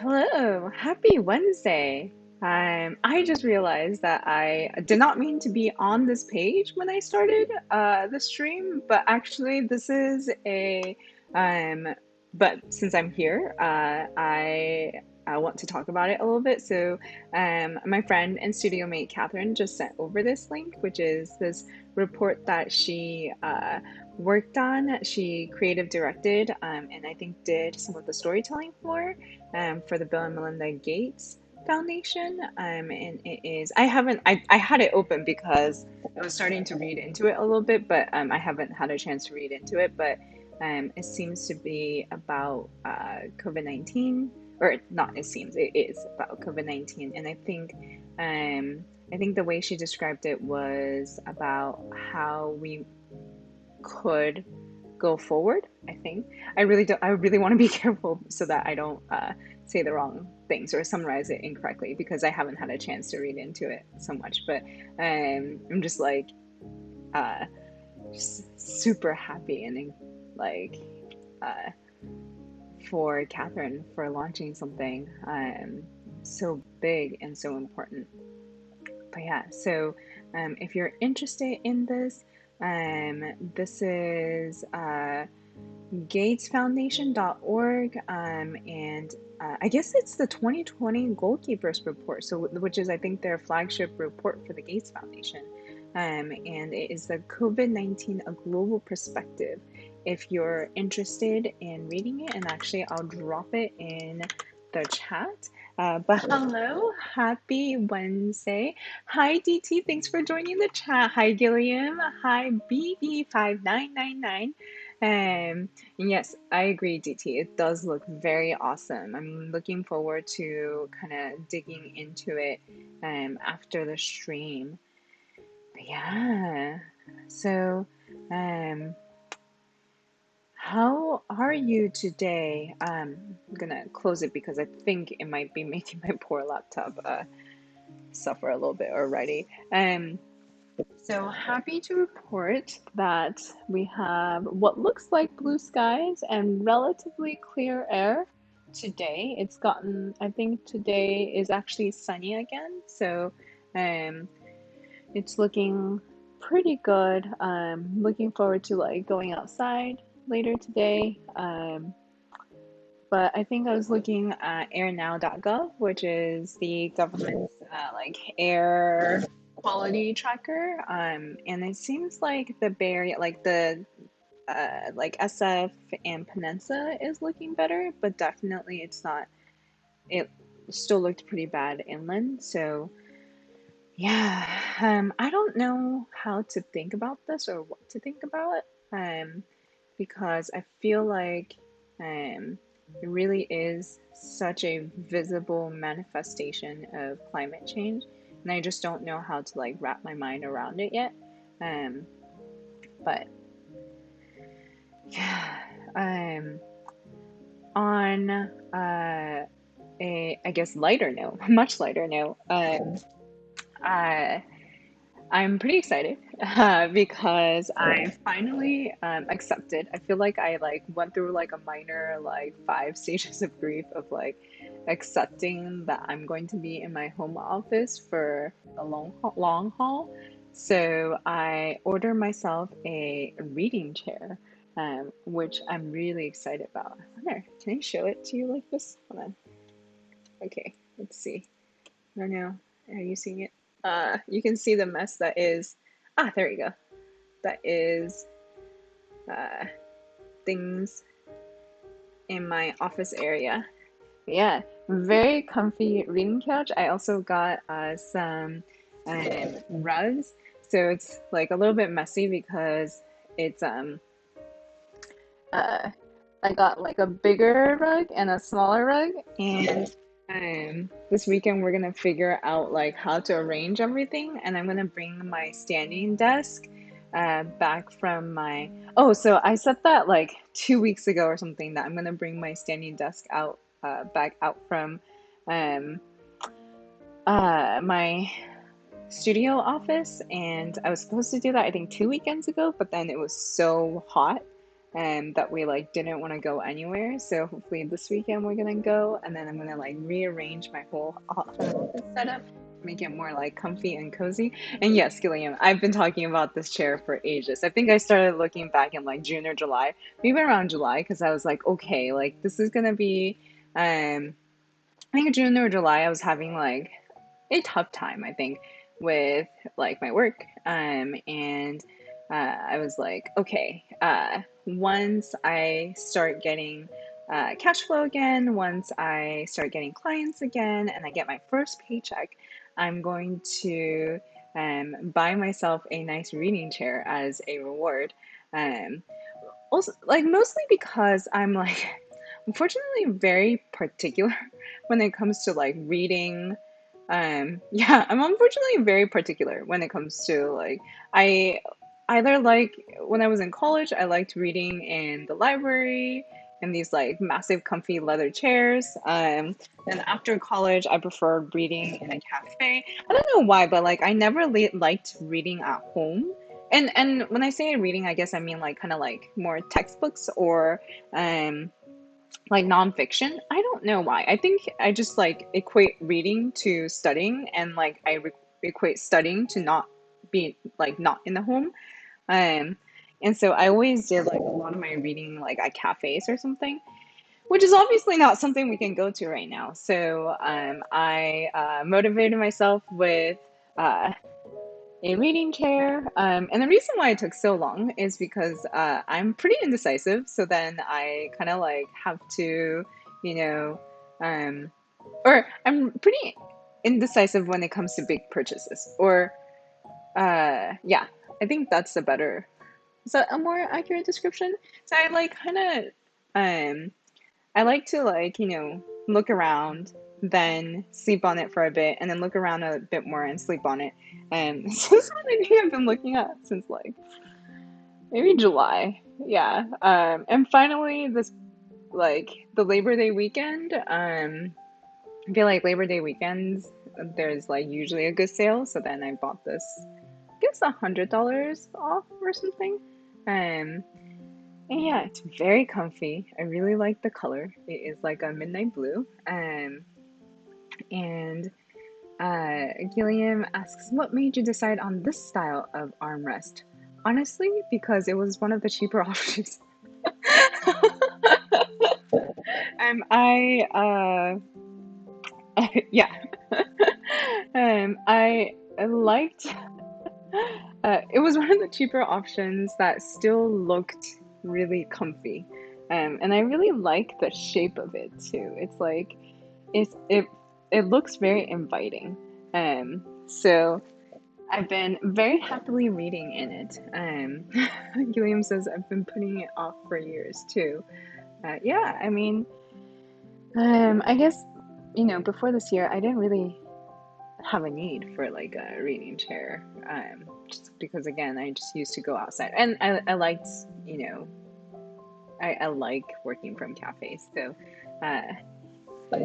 Hello, happy Wednesday. I just realized that I did not mean to be on this page when I started the stream, but actually this is a um but since I'm here, I want to talk about it a little bit. So my friend and studio mate Catherine just sent over this link, which is this report that she worked on. She creative directed and I think did some of the storytelling for the Bill and Melinda Gates Foundation. And it is, I had it open because I was starting to read into it a little bit, but I haven't had a chance to read into it. But it seems to be about COVID 19, or not, it seems, it is about COVID 19. And I think the way she described it was about how we could go forward. I think I really want to be careful so that I don't say the wrong things or summarize it incorrectly because I haven't had a chance to read into it so much. But I'm just like uh, just super happy and like uh, for Catherine for launching something so big and so important. But yeah, so if you're interested in this, this is gatesfoundation.org, and I guess it's the 2020 Goalkeepers Report, so which is I think their flagship report for the Gates Foundation, and it is the COVID-19 a global perspective. If you're interested in reading it, and actually I'll drop it in the chat. But hello, happy Wednesday. Hi DT, thanks for joining the chat. Hi Gilliam. Hi BB5999. Yes, I agree, DT. It does look very awesome. I'm looking forward to kind of digging into it after the stream. But yeah, so um, how are you today? I'm gonna close it because I think it might be making my poor laptop suffer a little bit already. So happy to report that we have what looks like blue skies and relatively clear air today. It's gotten, I think today is actually sunny again. So um, it's looking pretty good. Looking forward to like going outside later today. But I think I was looking at airnow.gov, which is the government's like air quality tracker. And it seems like the Bay Area, like the like SF and Peninsula is looking better, but definitely it's not. It still looked pretty bad inland. So yeah, I don't know how to think about this or what to think about it. Because I feel like it really is such a visible manifestation of climate change, and I just don't know how to like wrap my mind around it yet. Um, but yeah, on a I guess lighter note, much lighter note, uh, I'm pretty excited because I finally accepted. I feel like I like went through like a minor like 5 stages of grief of like accepting that I'm going to be in my home office for a long haul. So I ordered myself a reading chair, which I'm really excited about. I wonder, can I show it to you like this? Hold on. Okay, let's see. I don't know. Are you seeing it? You can see the mess that is. Ah, there you go. That is uh, things in my office area. Yeah, very comfy reading couch. I also got some rugs, so it's like a little bit messy because it's uh I got like a bigger rug and a smaller rug, and this weekend we're gonna figure out like how to arrange everything, and I'm gonna bring my standing desk back from my so I said that like 2 weeks ago or something that I'm gonna bring my standing desk out back out from um my studio office, and I was supposed to do that I think 2 weekends ago, but then it was so hot that we like didn't want to go anywhere. So hopefully this weekend we're gonna go, and then I'm gonna like rearrange my whole office setup, make it more like comfy and cozy. And yes, Gilliam, I've been talking about this chair for ages. I think I started looking back in like June or July, maybe around July, because I was like, okay, like this is gonna be, I think June or July, I was having like a tough time, I think, with like my work. And I was like, okay, once I start getting cash flow again, once I start getting clients again, and I get my first paycheck, I'm going to buy myself a nice reading chair as a reward. Um, Also, like mostly because I'm like, unfortunately, very particular when it comes to like reading. Yeah, I'm unfortunately very particular when it comes to like, I either like when I was in college, I liked reading in the library in these like massive comfy leather chairs. Then after college, I preferred reading in a cafe. I don't know why, but like I never liked reading at home. And when I say reading, I guess I mean like kind of like more textbooks or um like nonfiction. I don't know why. I think I just like equate reading to studying, and like equate studying to not be like not in the home. Um, and so I always did like a lot of my reading like at cafes or something, which is obviously not something we can go to right now. So I motivated myself with uh, a reading chair. And the reason why it took so long is because I'm pretty indecisive. So then I kind of like have to, you know, um, or I'm pretty indecisive when it comes to big purchases. Or, yeah, I think that's a better, is that a more accurate description? So I like kind of, I like to like, look around, then sleep on it for a bit, and then look around a bit more and sleep on it. And this is what I think I've been looking at since like maybe July. Yeah. And finally this like the Labor Day weekend, I feel like Labor Day weekends there's like usually a good sale. So then I bought this, I guess $100 off or something. Um and yeah, it's very comfy. I really like the color. It is like a midnight blue. And Gilliam asks, what made you decide on this style of armrest? Honestly, because it was one of the cheaper options. I yeah. I liked it was one of the cheaper options that still looked really comfy. And I really like the shape of it too. It's like it's it looks very inviting. So I've been very happily reading in it. Gilliam says I've been putting it off for years too. Yeah, I mean, I guess before this year I didn't really have a need for like a reading chair. Just because again I just used to go outside, and I liked I like working from cafes. So uh, but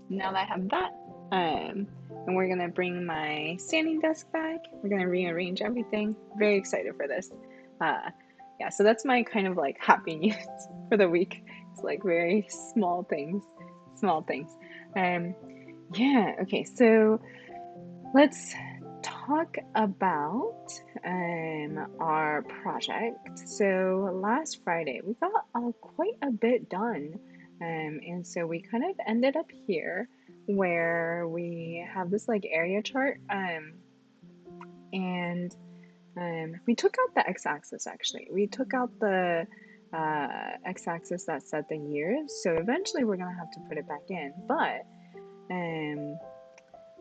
now that I have that, and we're gonna bring my standing desk back. We're gonna rearrange everything. Very excited for this. Uh, yeah, so that's my kind of like happy news for the week. It's like very small things, small things. Um, yeah. Okay. So let's talk about our project. So last Friday we got quite a bit done, and so we kind of ended up here where we have this like area chart, and we took out the x-axis actually. We took out the x-axis that set the years, so eventually we're gonna have to put it back in, but um,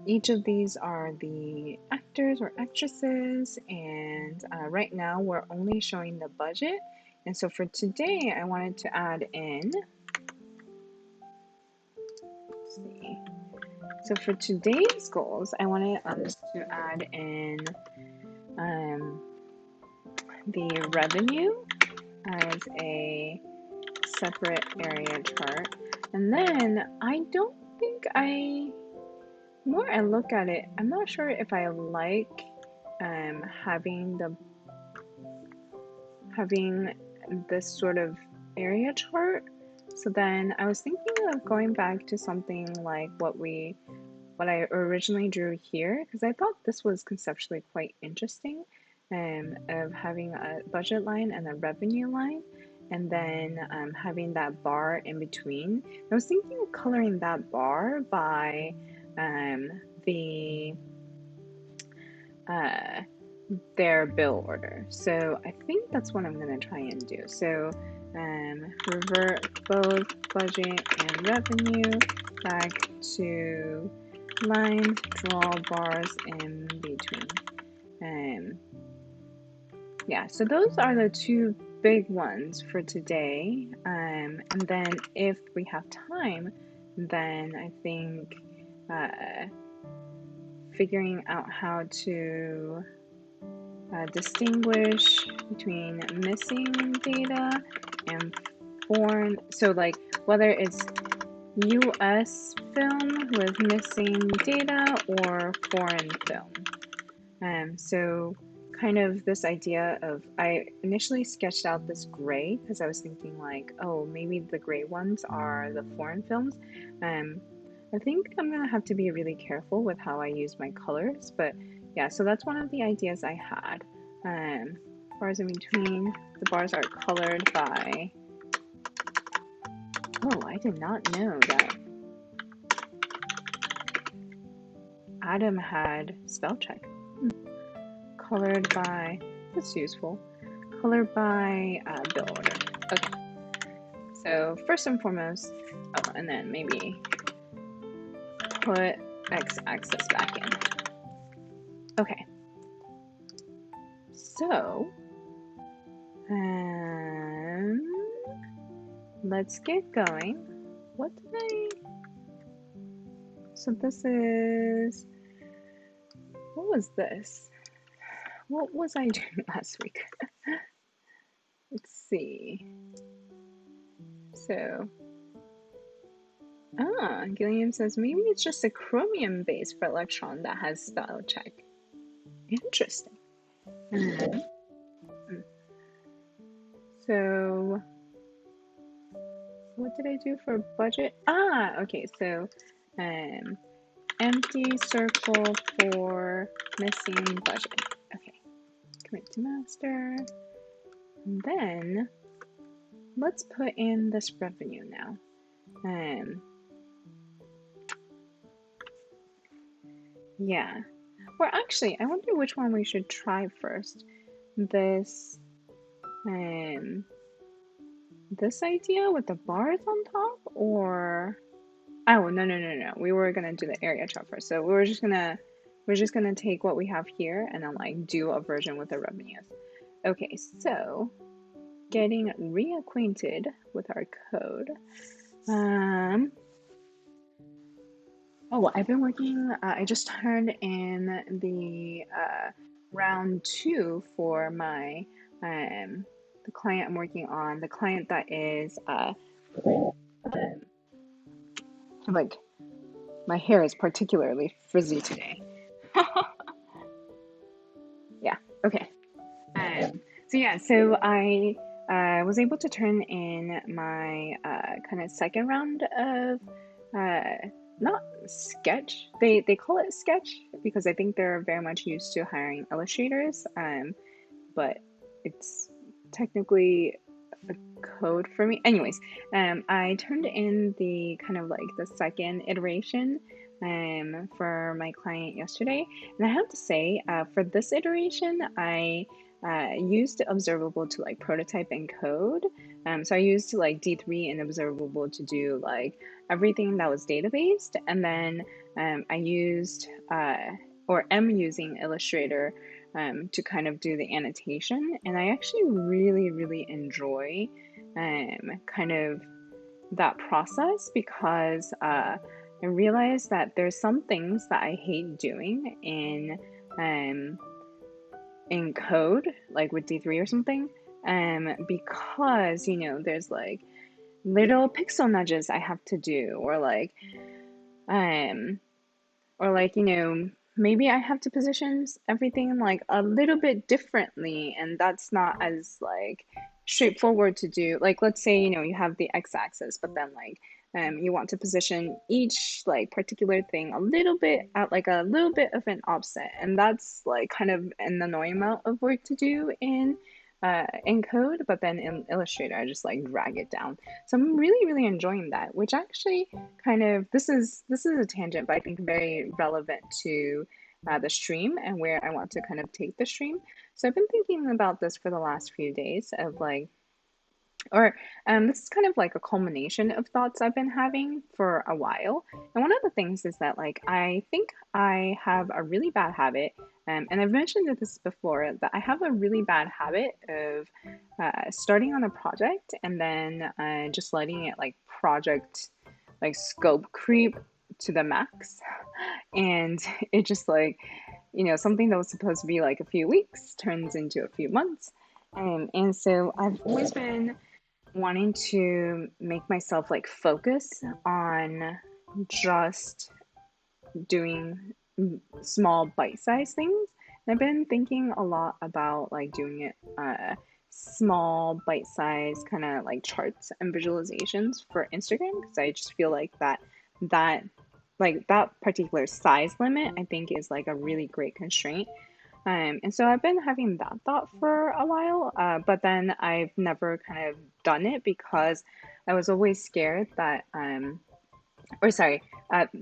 each of these are the actors or actresses, and right now we're only showing the budget. And so for today, I wanted to add in, let's see. So for today's goals, I wanted us to add in um, the revenue as a separate area chart. And then I don't think more I look at it, I'm not sure if I like having this sort of area chart. So then I was thinking of going back to something like what I originally drew here, because I thought this was conceptually quite interesting, of having a budget line and a revenue line, and then having that bar in between. I was thinking of coloring that bar by the their bill order. So I think that's what I'm going to try and do. So revert both budget and revenue back to lines, draw bars in between. Yeah, so those are the two big ones for today. And then if we have time, then I think figuring out how to distinguish between missing data and foreign, so like whether it's US film with missing data or foreign film. So kind of this idea of, I initially sketched out this gray because I was thinking like, oh, maybe the gray ones are the foreign films. I think I'm gonna have to be really careful with how I use my colors, but yeah, so that's one of the ideas I had. Bars in between, the bars are colored by, oh, I did not know that Adam had spell check. Colored by, that's useful, colored by bill order. Okay, so first and foremost, oh, and then maybe put x-axis back in. Okay, so let's get going. What did I, so this is, what was this? What was I doing last week? Let's see. So, Gilliam says maybe it's just a chromium base for electron that has spell check. Interesting. So, what did I do for budget? Okay, so empty circle for missing budget. Okay, commit to master. And then let's put in this revenue now. Yeah. Or actually, I wonder which one we should try first. This this idea with the bars on top, or oh no. We were gonna do the area chart first. So we're just gonna take what we have here and then like do a version with the revenues. Okay, so getting reacquainted with our code. Oh, I've been working, I just turned in the round 2 for my, the client I'm working on, the client that is, like, my hair is particularly frizzy today. Yeah, okay. So I was able to turn in my kind of second round of, not sketch, they call it sketch because I think they're very much used to hiring illustrators, but it's technically a code for me. Anyways, I turned in the kind of like the second iteration for my client yesterday, and I have to say, for this iteration, I used observable to like prototype and code. So I used like D3 and observable to do like everything that was data-based, and then I used or am using Illustrator to kind of do the annotation, and I actually really enjoy kind of that process because I realized that there's some things that I hate doing in code, like with D3 or something, because, you know, there's like little pixel nudges I have to do, or like, you know, maybe I have to position everything like a little bit differently, and that's not as like straightforward to do. Like, let's say, you have the x-axis, but then like you want to position each like particular thing a little bit at like a little bit of an offset, and that's like kind of an annoying amount of work to do in code, but then in Illustrator, I just like drag it down. So I'm really, really enjoying that, which actually kind of this is a tangent, but I think very relevant to the stream and where I want to kind of take the stream. So I've been thinking about this for the last few days of like, or this is kind of like a culmination of thoughts I've been having for a while. And one of the things is that like I think I have a really bad habit, and I've mentioned this before, that I have a really bad habit of starting on a project and then just letting it like project like scope creep to the max, and it just like something that was supposed to be like a few weeks turns into a few months. And so I've always been wanting to make myself like focus on just doing small bite-sized things. And I've been thinking a lot about like doing it small bite-sized kind of like charts and visualizations for Instagram, because I just feel like that that particular size limit I think is like a really great constraint. And so I've been having that thought for a while, but then I've never kind of done it because I was always scared that, or sorry,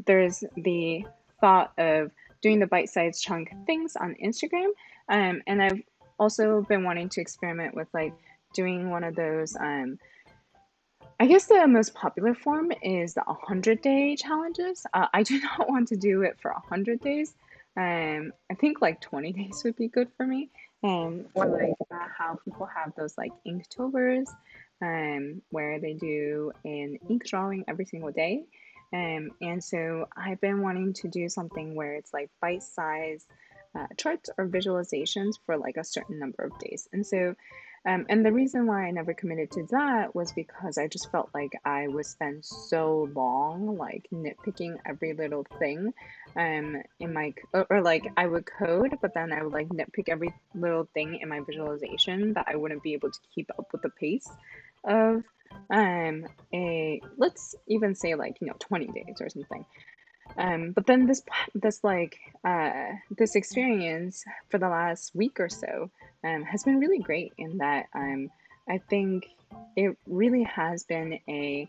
there's the thought of doing the bite-sized chunk things on Instagram. And I've also been wanting to experiment with like doing one of those. I guess the most popular form is the 100-day challenges. I do not want to do it for 100 days. I think like 20 days would be good for me. Or like how people have those like Inktovers, where they do an ink drawing every single day. And so I've been wanting to do something where it's like bite-sized charts or visualizations for like a certain number of days. And the reason why I never committed to that was because I just felt like I would spend so long like nitpicking every little thing in my, or like I would code, but then I would like nitpick every little thing in my visualization that I wouldn't be able to keep up with the pace of a, let's even say like 20 days or something. But then this experience for the last week or so has been really great in that I think it really has been a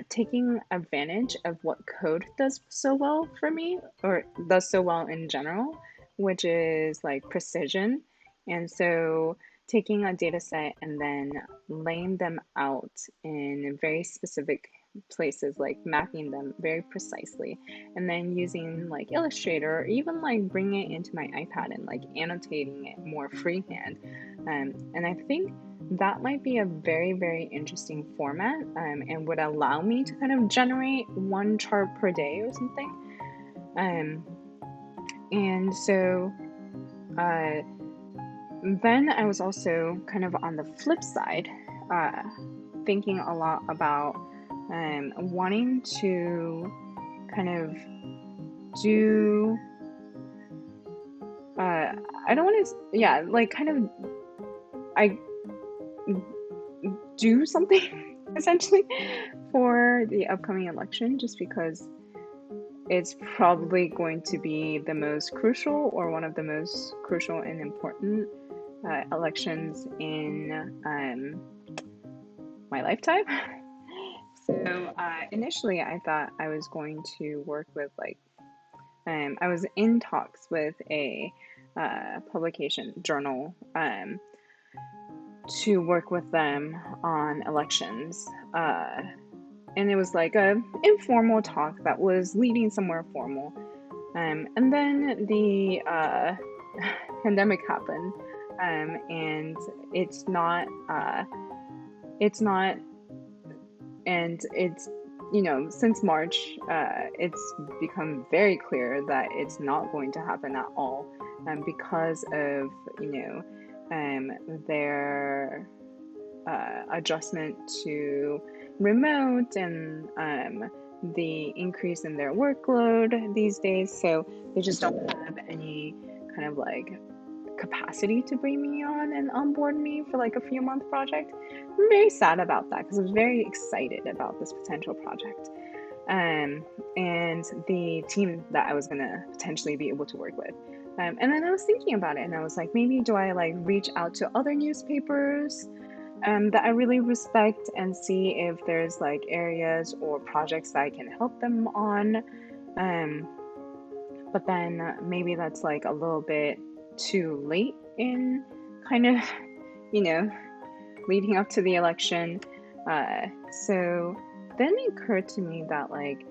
taking advantage of what code does so well for me, or does so well in general, which is like precision. And so taking a data set and then laying them out in very specific places, like mapping them very precisely, and then using like Illustrator, or even like bringing it into my iPad and like annotating it more freehand. And I think that might be a very, very interesting format, and would allow me to kind of generate one chart per day or something. And so then I was also kind of on the flip side, thinking a lot about wanting to kind of do, I don't want to, yeah, like kind of, I do something essentially for the upcoming election, just because it's probably going to be the most crucial, or one of the most crucial and important elections in my lifetime. So initially I thought I was going to work with like, I was in talks with a publication journal to work with them on elections. And it was like a informal talk that was leading somewhere formal. And then the pandemic happened, and it's not, and it's, since March, it's become very clear that it's not going to happen at all, because of, their adjustment to remote, and the increase in their workload these days, so they just don't have any kind of like capacity to bring me on and onboard me for like a few month project. I'm very sad about that because I was very excited about this potential project. And the team that I was gonna potentially be able to work with. And then I was thinking about it and I was like, maybe do I like reach out to other newspapers that I really respect and see if there's like areas or projects that I can help them on. But then maybe that's like a little bit too late in kind of, you know, leading up to the election. So then it occurred to me that like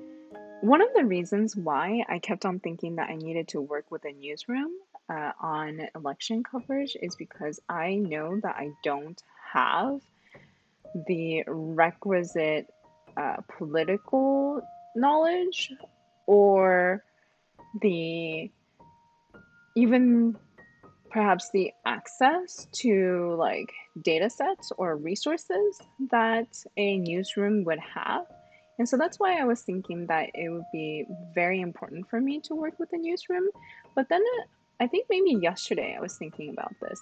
one of the reasons why I kept on thinking that I needed to work with a newsroom on election coverage is because I know that I don't have the requisite political knowledge or the even perhaps the access to like data sets or resources that a newsroom would have. And so that's why I was thinking that it would be very important for me to work with a newsroom. But then I think maybe yesterday I was thinking about this.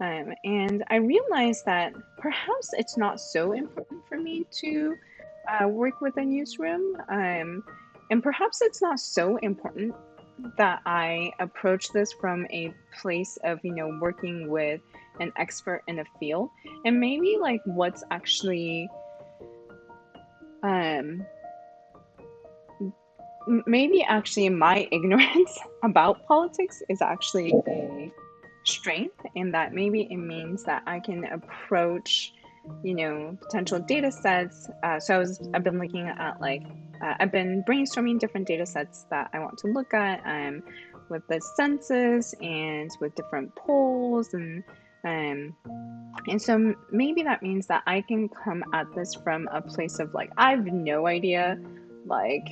And I realized that perhaps it's not so important for me to work with a newsroom. And perhaps it's not so important that I approach this from a place of, working with an expert in a field. And maybe like what's actually, maybe actually my ignorance about politics is actually a strength, in that maybe it means that I can approach, potential data sets. I've been looking at like, I've been brainstorming different data sets that I want to look at with the census and with different polls and so maybe that means that I can come at this from a place of like, I have no idea, like,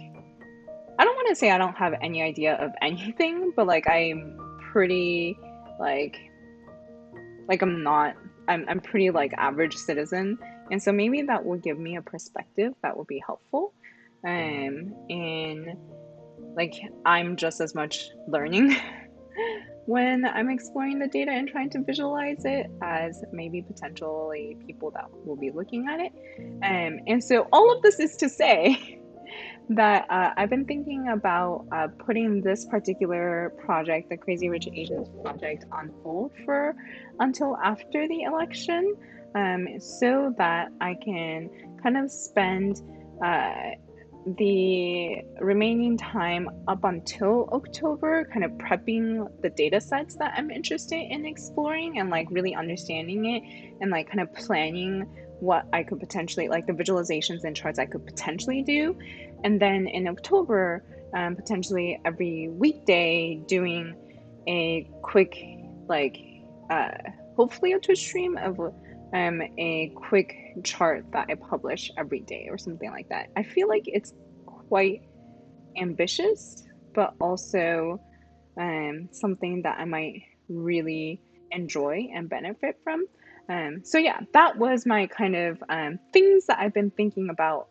I don't want to say I don't have any idea of anything, but like I'm pretty like I'm pretty like average citizen. And so maybe that will give me a perspective that will be helpful. And like I'm just as much learning when I'm exploring the data and trying to visualize it as maybe potentially people that will be looking at it. And so all of this is to say that I've been thinking about putting this particular project, the Crazy Rich Asians project, on hold for until after the election, so that I can kind of spend the remaining time up until October kind of prepping the data sets that I'm interested in exploring and like really understanding it and like kind of planning what I could potentially, like the visualizations and charts I could potentially do. And then in October, potentially every weekday doing a quick, like, hopefully a Twitch stream of a quick chart that I publish every day or something like that. I feel like it's quite ambitious, but also something that I might really enjoy and benefit from. So yeah, that was my kind of things that I've been thinking about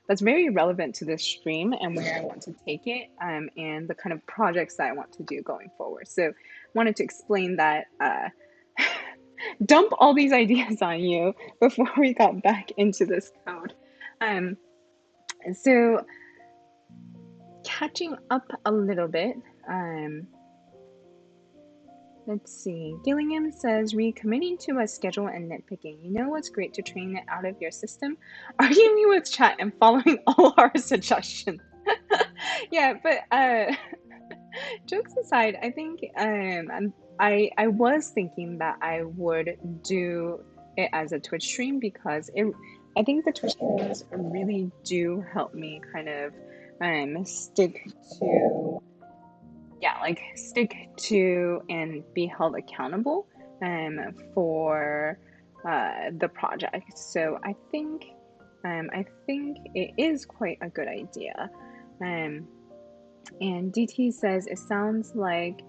that's very relevant to this stream and where I want to take it and the kind of projects that I want to do going forward. So wanted to explain that, dump all these ideas on you before we got back into this code. So catching up a little bit, let's see. Gillingham says, recommitting to a schedule and nitpicking. You know what's great to train it out of your system? Arguing with chat and following all our suggestions. Yeah, but jokes aside, I think I was thinking that I would do it as a Twitch stream because I think the Twitch streams really do help me kind of stick to and be held accountable for the project. So I think it is quite a good idea. And DT says it sounds like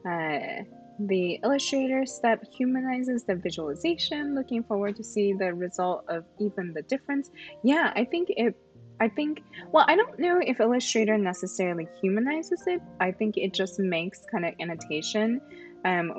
the Illustrator step humanizes the visualization. Looking forward to see the result of even the difference. Yeah, I think it I think, well, I don't know if Illustrator necessarily humanizes it. I think it just makes kind of annotation,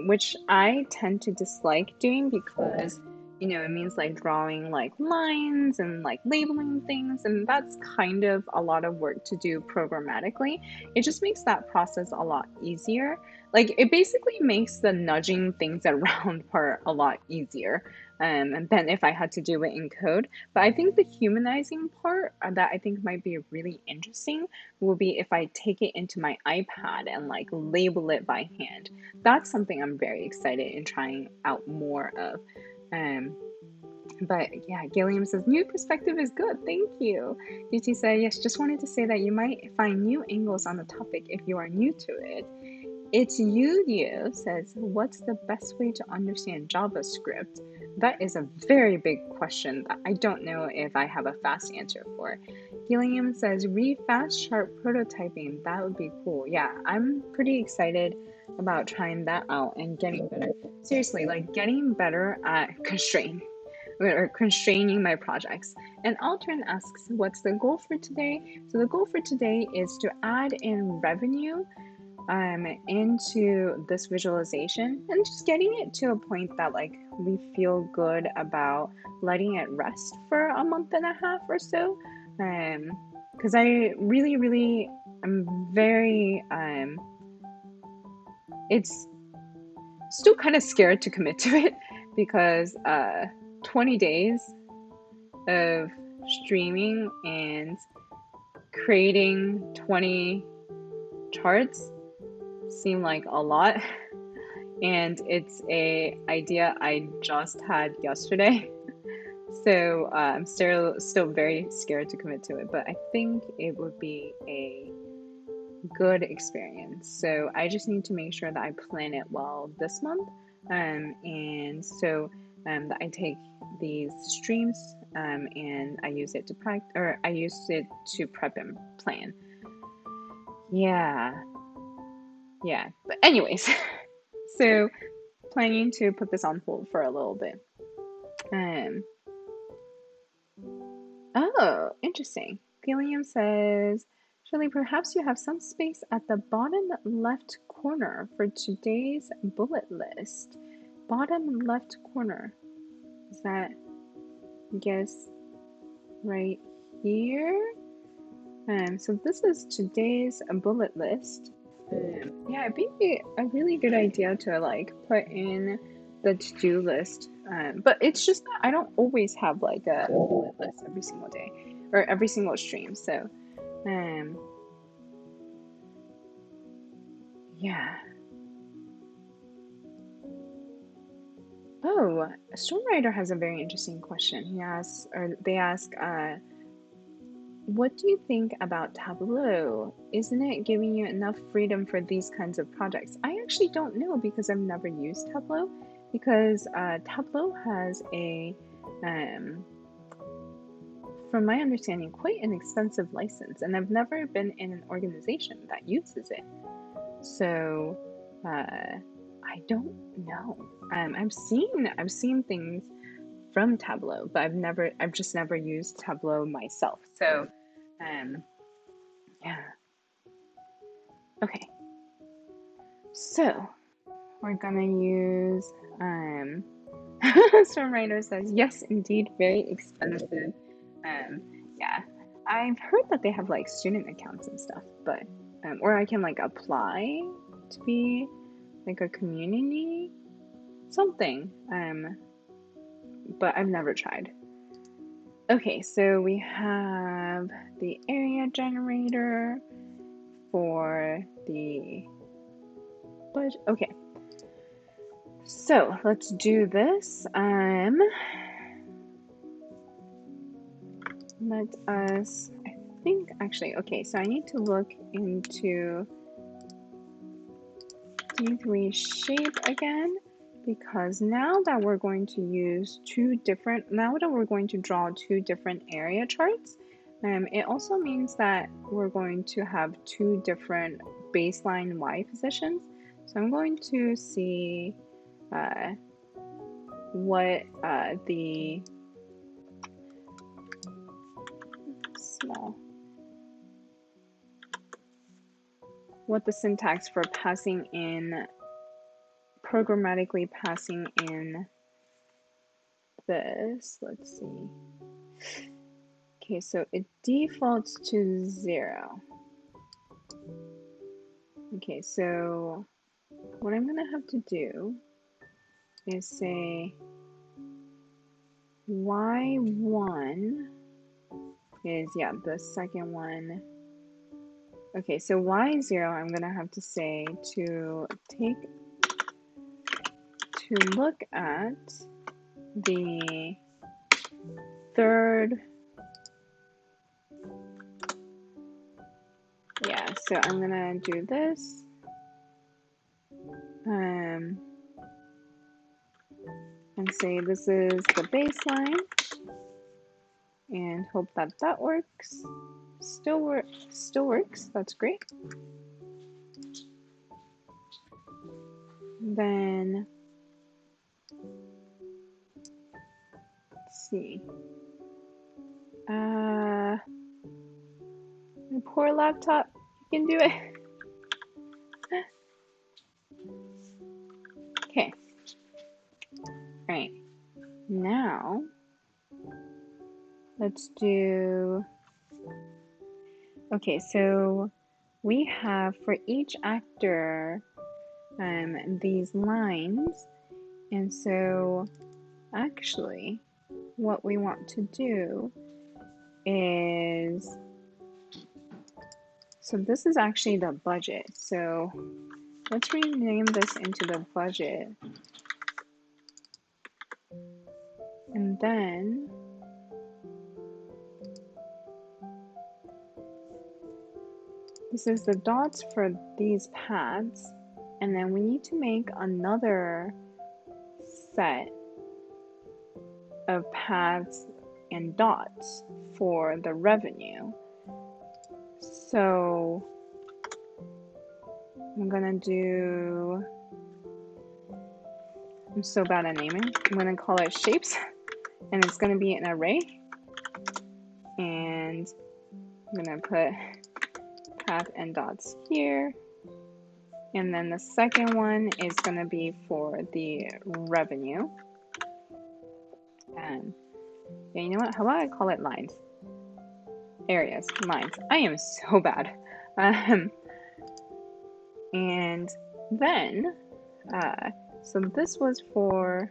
which I tend to dislike doing because, you know, it means like drawing like lines and like labeling things, and that's kind of a lot of work to do programmatically. It just makes that process a lot easier. Like it basically makes the nudging things around part a lot easier. And then if I had to do it in code. But I think the humanizing part that I think might be really interesting will be if I take it into my iPad and like label it by hand. That's something I'm very excited in trying out more of. Um, but yeah, Gilliam says, new perspective is good. Thank you. UT said, yes, just wanted to say that you might find new angles on the topic if you are new to it. It's you says, what's the best way to understand JavaScript? That is a very big question that I don't know if I have a fast answer for. Gilliam says, read fast sharp prototyping. That would be cool. Yeah, I'm pretty excited about trying that out and getting better. Seriously, like getting better at constraining my projects. And Altern asks, what's the goal for today? So the goal for today is to add in revenue into this visualization and just getting it to a point that like we feel good about letting it rest for a month and a half or so. Because I really am very it's still kind of scared to commit to it because 20 days of streaming and creating 20 charts seem like a lot, and it's a idea I just had yesterday. So I'm still very scared to commit to it, but I think it would be a good experience. So I just need to make sure that I plan it well this month, and so that I take these streams and I use it to practice, or I use it to prep and plan. Yeah. But anyways, so planning to put this on hold for a little bit. Oh, interesting. Gilliam says, Shirley, perhaps you have some space at the bottom left corner for today's bullet list. Bottom left corner. Is that, I guess, right here? So this is today's bullet list. Yeah, it'd be a really good idea to like put in the to-do list. But it's just that I don't always have like a bullet list every single day or every single stream. So, yeah. Oh, Stormwriter has a very interesting question. They ask, what do you think about Tableau? Isn't it giving you enough freedom for these kinds of projects? I actually don't know because I've never used Tableau, because Tableau has a, from my understanding, quite an expensive license, and I've never been in an organization that uses it. So I don't know. I've seen things from Tableau, but I've just never used Tableau myself. So, yeah. Okay. So we're gonna use Stormwriter says, yes, indeed, very expensive. Yeah. I've heard that they have like student accounts and stuff, but or I can like apply to be like a community something. But I've never tried. Okay, so we have the area generator for the budget. Okay, so let's do this. Let us, I think actually, okay, so I need to look into D3 shape again, because now that we're going to draw two different area charts, it also means that we're going to have two different baseline Y positions. So I'm going to see what the small. What the syntax for passing in, programmatically passing in this, let's see. Okay, so it defaults to 0. Okay, so what I'm gonna have to do is say y1 is, yeah, the second one. Okay, so y0 I'm gonna have to say to look at the third. Yeah, so I'm gonna do this. And say this is the baseline, and hope that that works. Still works. That's great. Then let's see. Poor laptop, you can do it. Okay. All right. Now let's do. Okay, so we have for each actor these lines, and so actually what we want to do is, so this is actually the budget, so let's rename this into the budget, and then this is the dots for these paths, and then we need to make another set of paths and dots for the revenue. So I'm so bad at naming. I'm gonna call it shapes, and it's gonna be an array, and I'm gonna put path and dots here, and then the second one is gonna be for the revenue. And yeah, you know what? How about I call it lines? Areas, lines. I am so bad. And then, so this was for,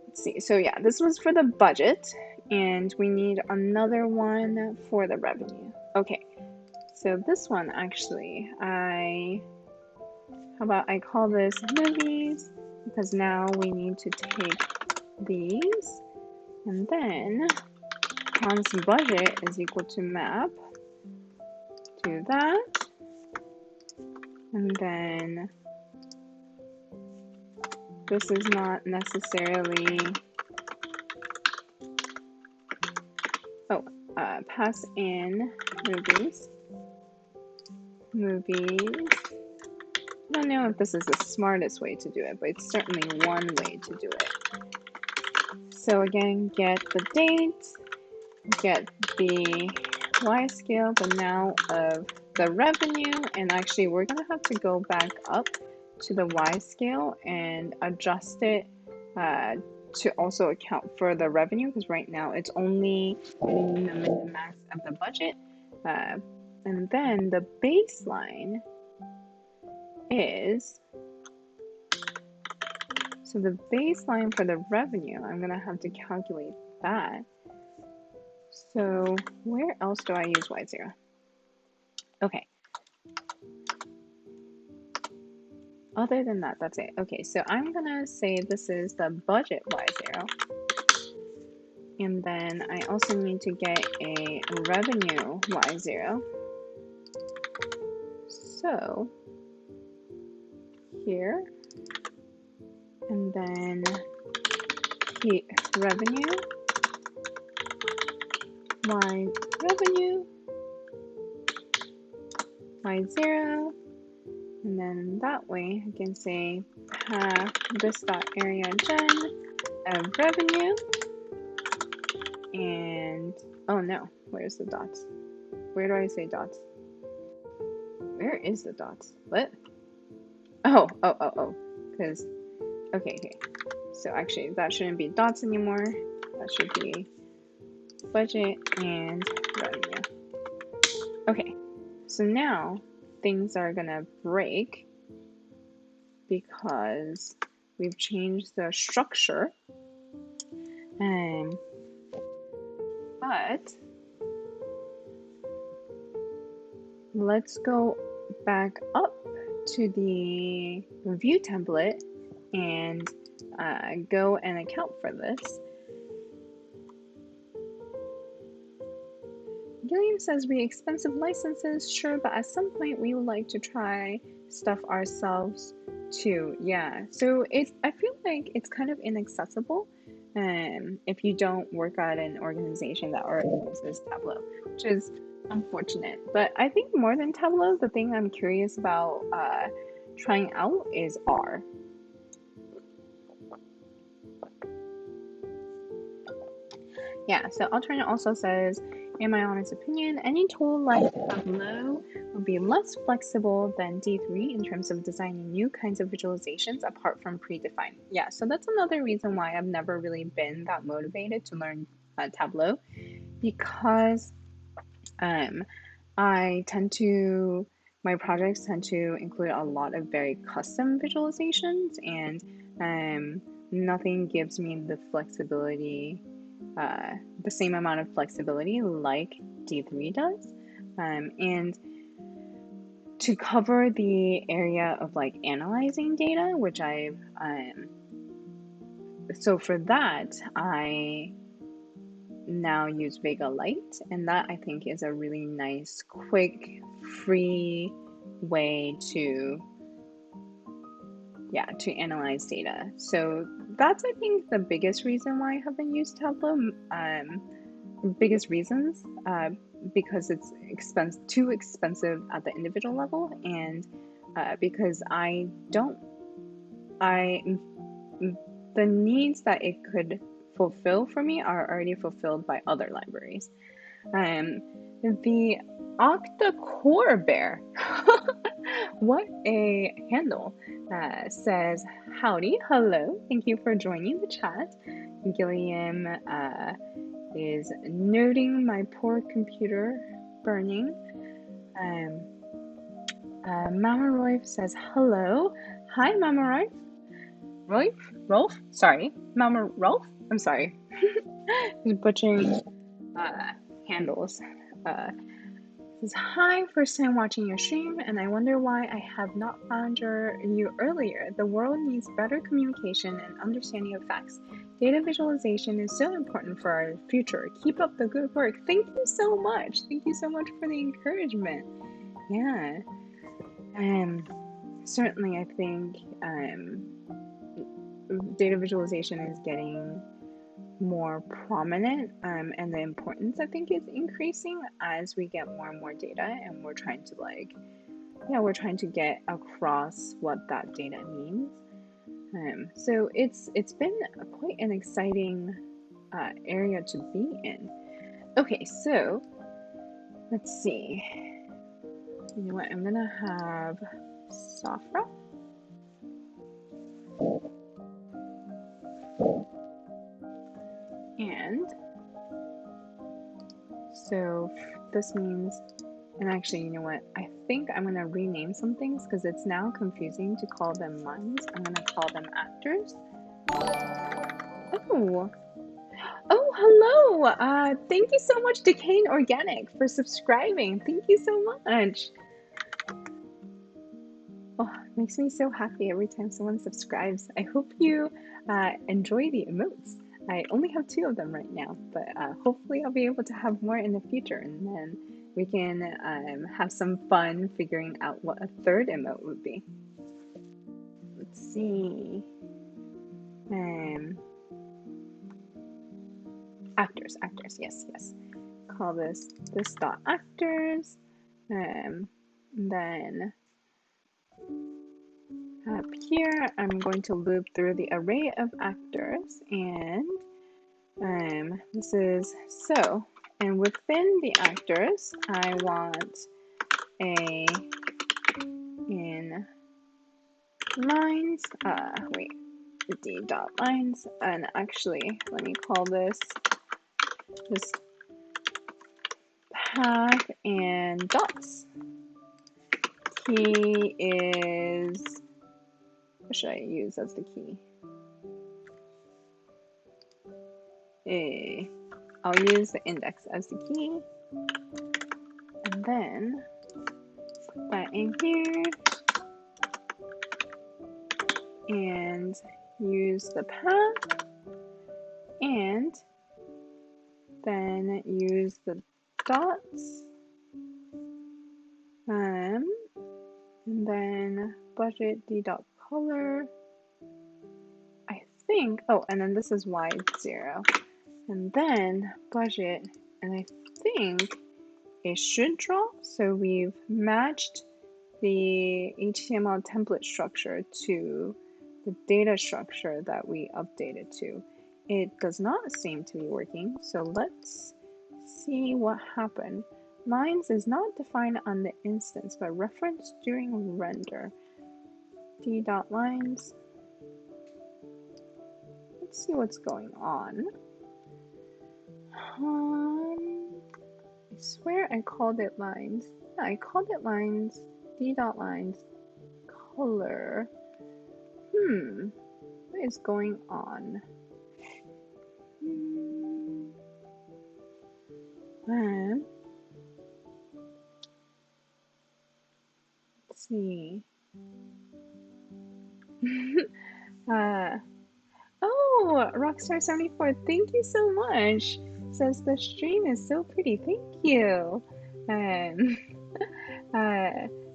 let's see, so yeah, this was for the budget, and we need another one for the revenue. Okay, so this one actually, how about I call this movies, because now we need to take these, and then const budget is equal to map, do that, and then this is not necessarily, pass in movies. I don't know if this is the smartest way to do it, but it's certainly one way to do it. So again, get the date, get the Y scale, but now of the revenue, and actually we're gonna have to go back up to the Y scale and adjust it to also account for the revenue, because right now it's only in the min and max of the budget. And then the baseline is, so the baseline for the revenue, I'm gonna have to calculate that. So where else do I use Y0? Okay. Other than that, that's it. Okay, so I'm gonna say this is the budget Y0. And then I also need to get a revenue Y0. So here, and then revenue, revenue, Y0, and then that way I can say have this dot area gen of revenue, and And, oh no, where's the dots? Where do I say dots? Where is the dots? What? Oh, because, okay. So actually, that shouldn't be dots anymore. That should be budget and revenue. Okay, so now things are gonna break because we've changed the structure. But let's go back up to the view template and go and account for this. Gilliam says we expensive licenses, sure, but at some point we would like to try stuff ourselves too. Yeah, so I feel like it's kind of inaccessible if you don't work at an organization that already uses Tableau, which is unfortunate. But I think more than Tableau, the thing I'm curious about trying out is R. Yeah, so alternate also says, in my honest opinion, any tool like Tableau would be less flexible than D3 in terms of designing new kinds of visualizations apart from predefined. Yeah, so that's another reason why I've never really been that motivated to learn Tableau, because my projects tend to include a lot of very custom visualizations, and nothing gives me the flexibility, the same amount of flexibility like D3 does. And to cover the area of like analyzing data, which so for that, I now use Vega Lite, and that I think is a really nice, quick, free way to analyze data. So that's, I think, the biggest reason why I haven't used Tableau. Biggest reasons, because it's too expensive at the individual level, and because the needs that it could fulfill for me are already fulfilled by other libraries. The Octa-Core Bear, what a handle, says, howdy, hello, thank you for joining the chat. Gilliam is noting my poor computer burning. Mama Roif says, hello. Hi, Mama Roif. Rolf? Sorry. Mama Rolf? I'm sorry. He's butchering handles. Says, hi, first time watching your stream, and I wonder why I have not found you earlier. The world needs better communication and understanding of facts. Data visualization is so important for our future. Keep up the good work. Thank you so much. Thank you so much for the encouragement. Yeah. Certainly I think data visualization is getting more prominent, and the importance, I think, is increasing as we get more and more data, and we're trying to get across what that data means. So it's been quite an exciting area to be in. Okay, so let's see. You know what? I'm gonna have Safra. And so this means, and actually, you know what? I think I'm gonna rename some things because it's now confusing to call them minds. I'm gonna call them actors. Oh, hello! Thank you so much, Decaying Organic, for subscribing. Thank you so much. Oh, it makes me so happy every time someone subscribes. I hope you enjoy the emotes. I only have 2 of them right now, but hopefully I'll be able to have more in the future, and then we can have some fun figuring out what a 3rd emote would be. Let's see. Actors, yes. Call this dot actors. Then up here, I'm going to loop through the array of actors, and this is, so And within the actors, I want a in lines, d dot lines, and actually, let me call this just path and dots. Key is, what should I use as the key? I'll use the index as the key, and then put that in here, and use the path, and then use the dots, and then budget d dot color, I think, oh, and then this is y0, and then budget, and I think it should draw, so we've matched the HTML template structure to the data structure that we updated to. It does not seem to be working, so let's see what happened. Lines is not defined on the instance, but referenced during render. d.lines. Let's see what's going on. I swear I called it lines. Yeah, I called it lines. d.lines. Color. What is going on? Let's see. Oh, Rockstar74, thank you so much. Says the stream is so pretty. Thank you.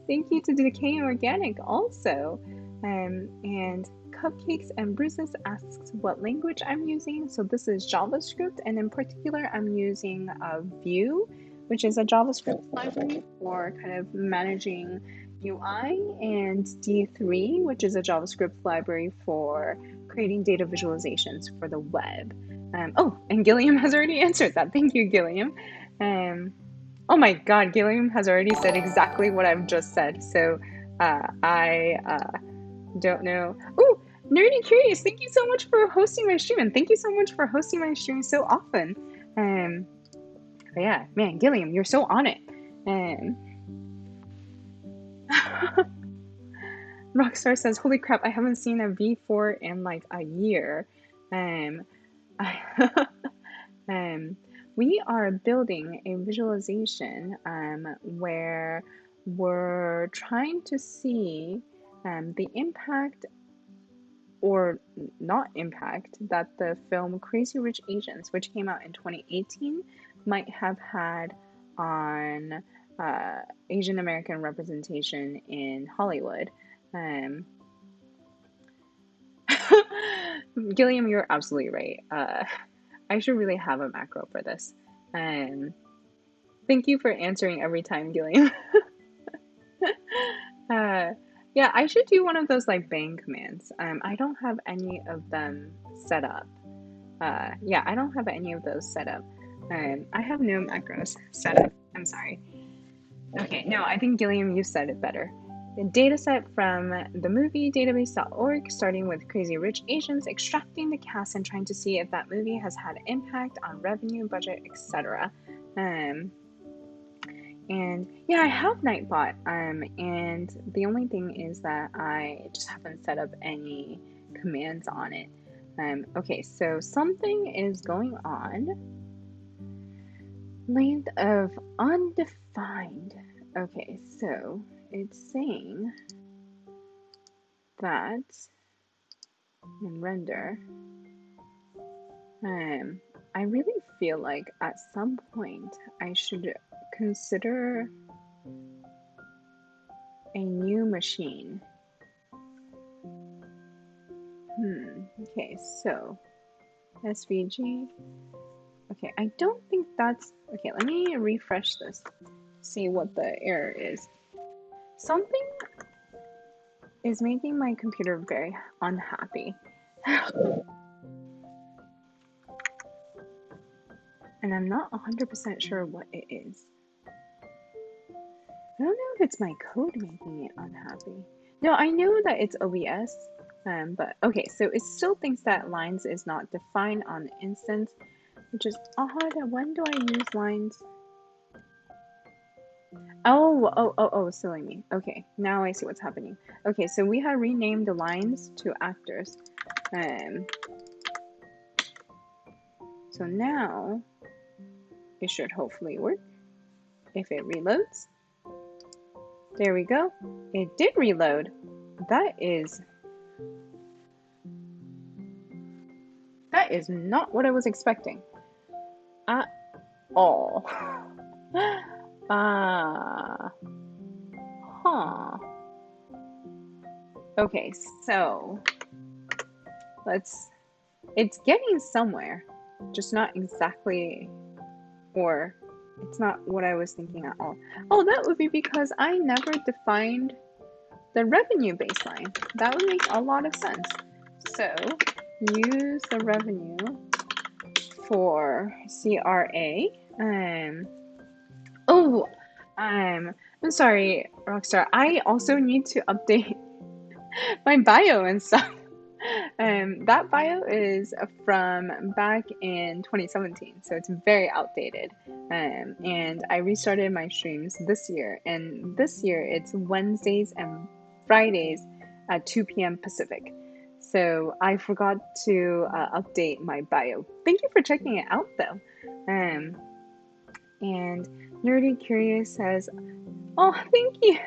Thank you to Decay Organic also. And Cupcakes and Bruises asks what language I'm using. So this is JavaScript, and in particular, I'm using Vue, which is a JavaScript library for kind of managing UI, and D3, which is a JavaScript library for creating data visualizations for the web. Oh, and Gilliam has already answered that. Thank you, Gilliam. Oh my God, Gilliam has already said exactly what I've just said. So I don't know. Oh, Nerdy Curious, thank you so much for hosting my stream, and thank you so much for hosting my stream so often. But yeah, man, Gilliam, you're so on it. Rockstar says, holy crap, I haven't seen a V4 in like a year. We are building a visualization where we're trying to see the impact or not impact that the film Crazy Rich Asians, which came out in 2018, might have had on Asian American representation in Hollywood. Gilliam, you're absolutely right. I should really have a macro for this. Thank you for answering every time, Gilliam. Yeah, I should do one of those like bang commands. I don't have any of them set up. Yeah, I don't have any of those set up. I have no macros set up. I'm sorry. Okay, no, I think Gilliam, you said it better. The dataset from the movie dataviz.org, starting with Crazy Rich Asians, extracting the cast and trying to see if that movie has had impact on revenue, budget, etc. And yeah, I have Nightbot, and the only thing is that I just haven't set up any commands on it. Okay, so something is going on. Length of undefined. Okay, so it's saying that in render, I really feel like at some point I should consider a new machine. Okay, so SVG. Okay, I don't think that's, okay, let me refresh this, see what the error is. Something is making my computer very unhappy. and I'm not 100% sure what it is. I don't know if it's my code making it unhappy. No, I know that it's OBS, but okay, so it still thinks that lines is not defined on the instance, which is odd. When do I use lines? Oh, silly me. Okay, now I see what's happening. Okay, so we have renamed the lines to actors. So now it should hopefully work if it reloads. There we go. It did reload. That is not what I was expecting at all. Huh. Okay, so it's getting somewhere, just not exactly, or it's not what I was thinking at all. Oh, that would be because I never defined the revenue baseline. That would make a lot of sense. So use the revenue for CRA. I'm sorry, Rockstar. I also need to update my bio and stuff. That bio is from back in 2017, so it's very outdated. And I restarted my streams this year, and this year it's Wednesdays and Fridays at 2 p.m. Pacific. So I forgot to update my bio. Thank you for checking it out, though. And Nerdy Curious says, "Oh, thank you."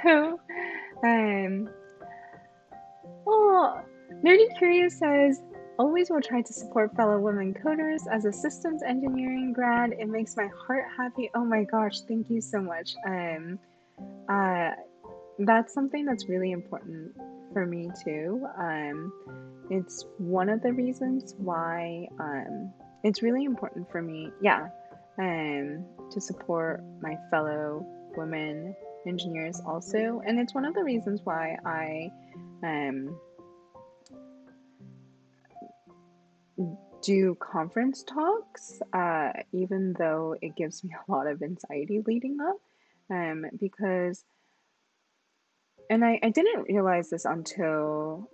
Oh, Nerdy Curious says, "Always will try to support fellow women coders. As a systems engineering grad, it makes my heart happy." Oh my gosh, thank you so much. That's something that's really important for me too. It's one of the reasons why it's really important for me, to support my fellow women engineers also. And it's one of the reasons why I do conference talks, even though it gives me a lot of anxiety leading up, because, and I didn't realize this until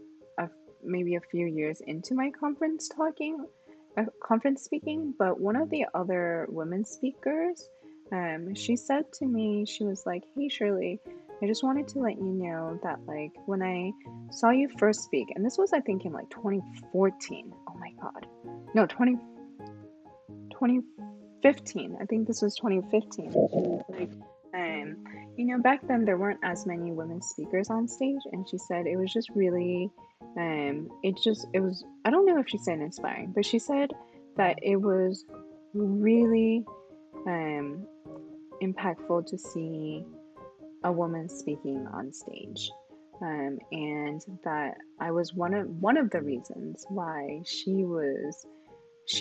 maybe a few years into my conference speaking, but one of the other women speakers, she said to me, she was like, "Hey Shirley, I just wanted to let you know that like when I saw you first speak," and this was I think in like 2014. Oh my god. No, 2015. I think this was 2015. She was like, back then there weren't as many women speakers on stage, and she said it was just really, it was, I don't know if she said inspiring, but she said that it was really impactful to see a woman speaking on stage, and that I was one of the reasons why she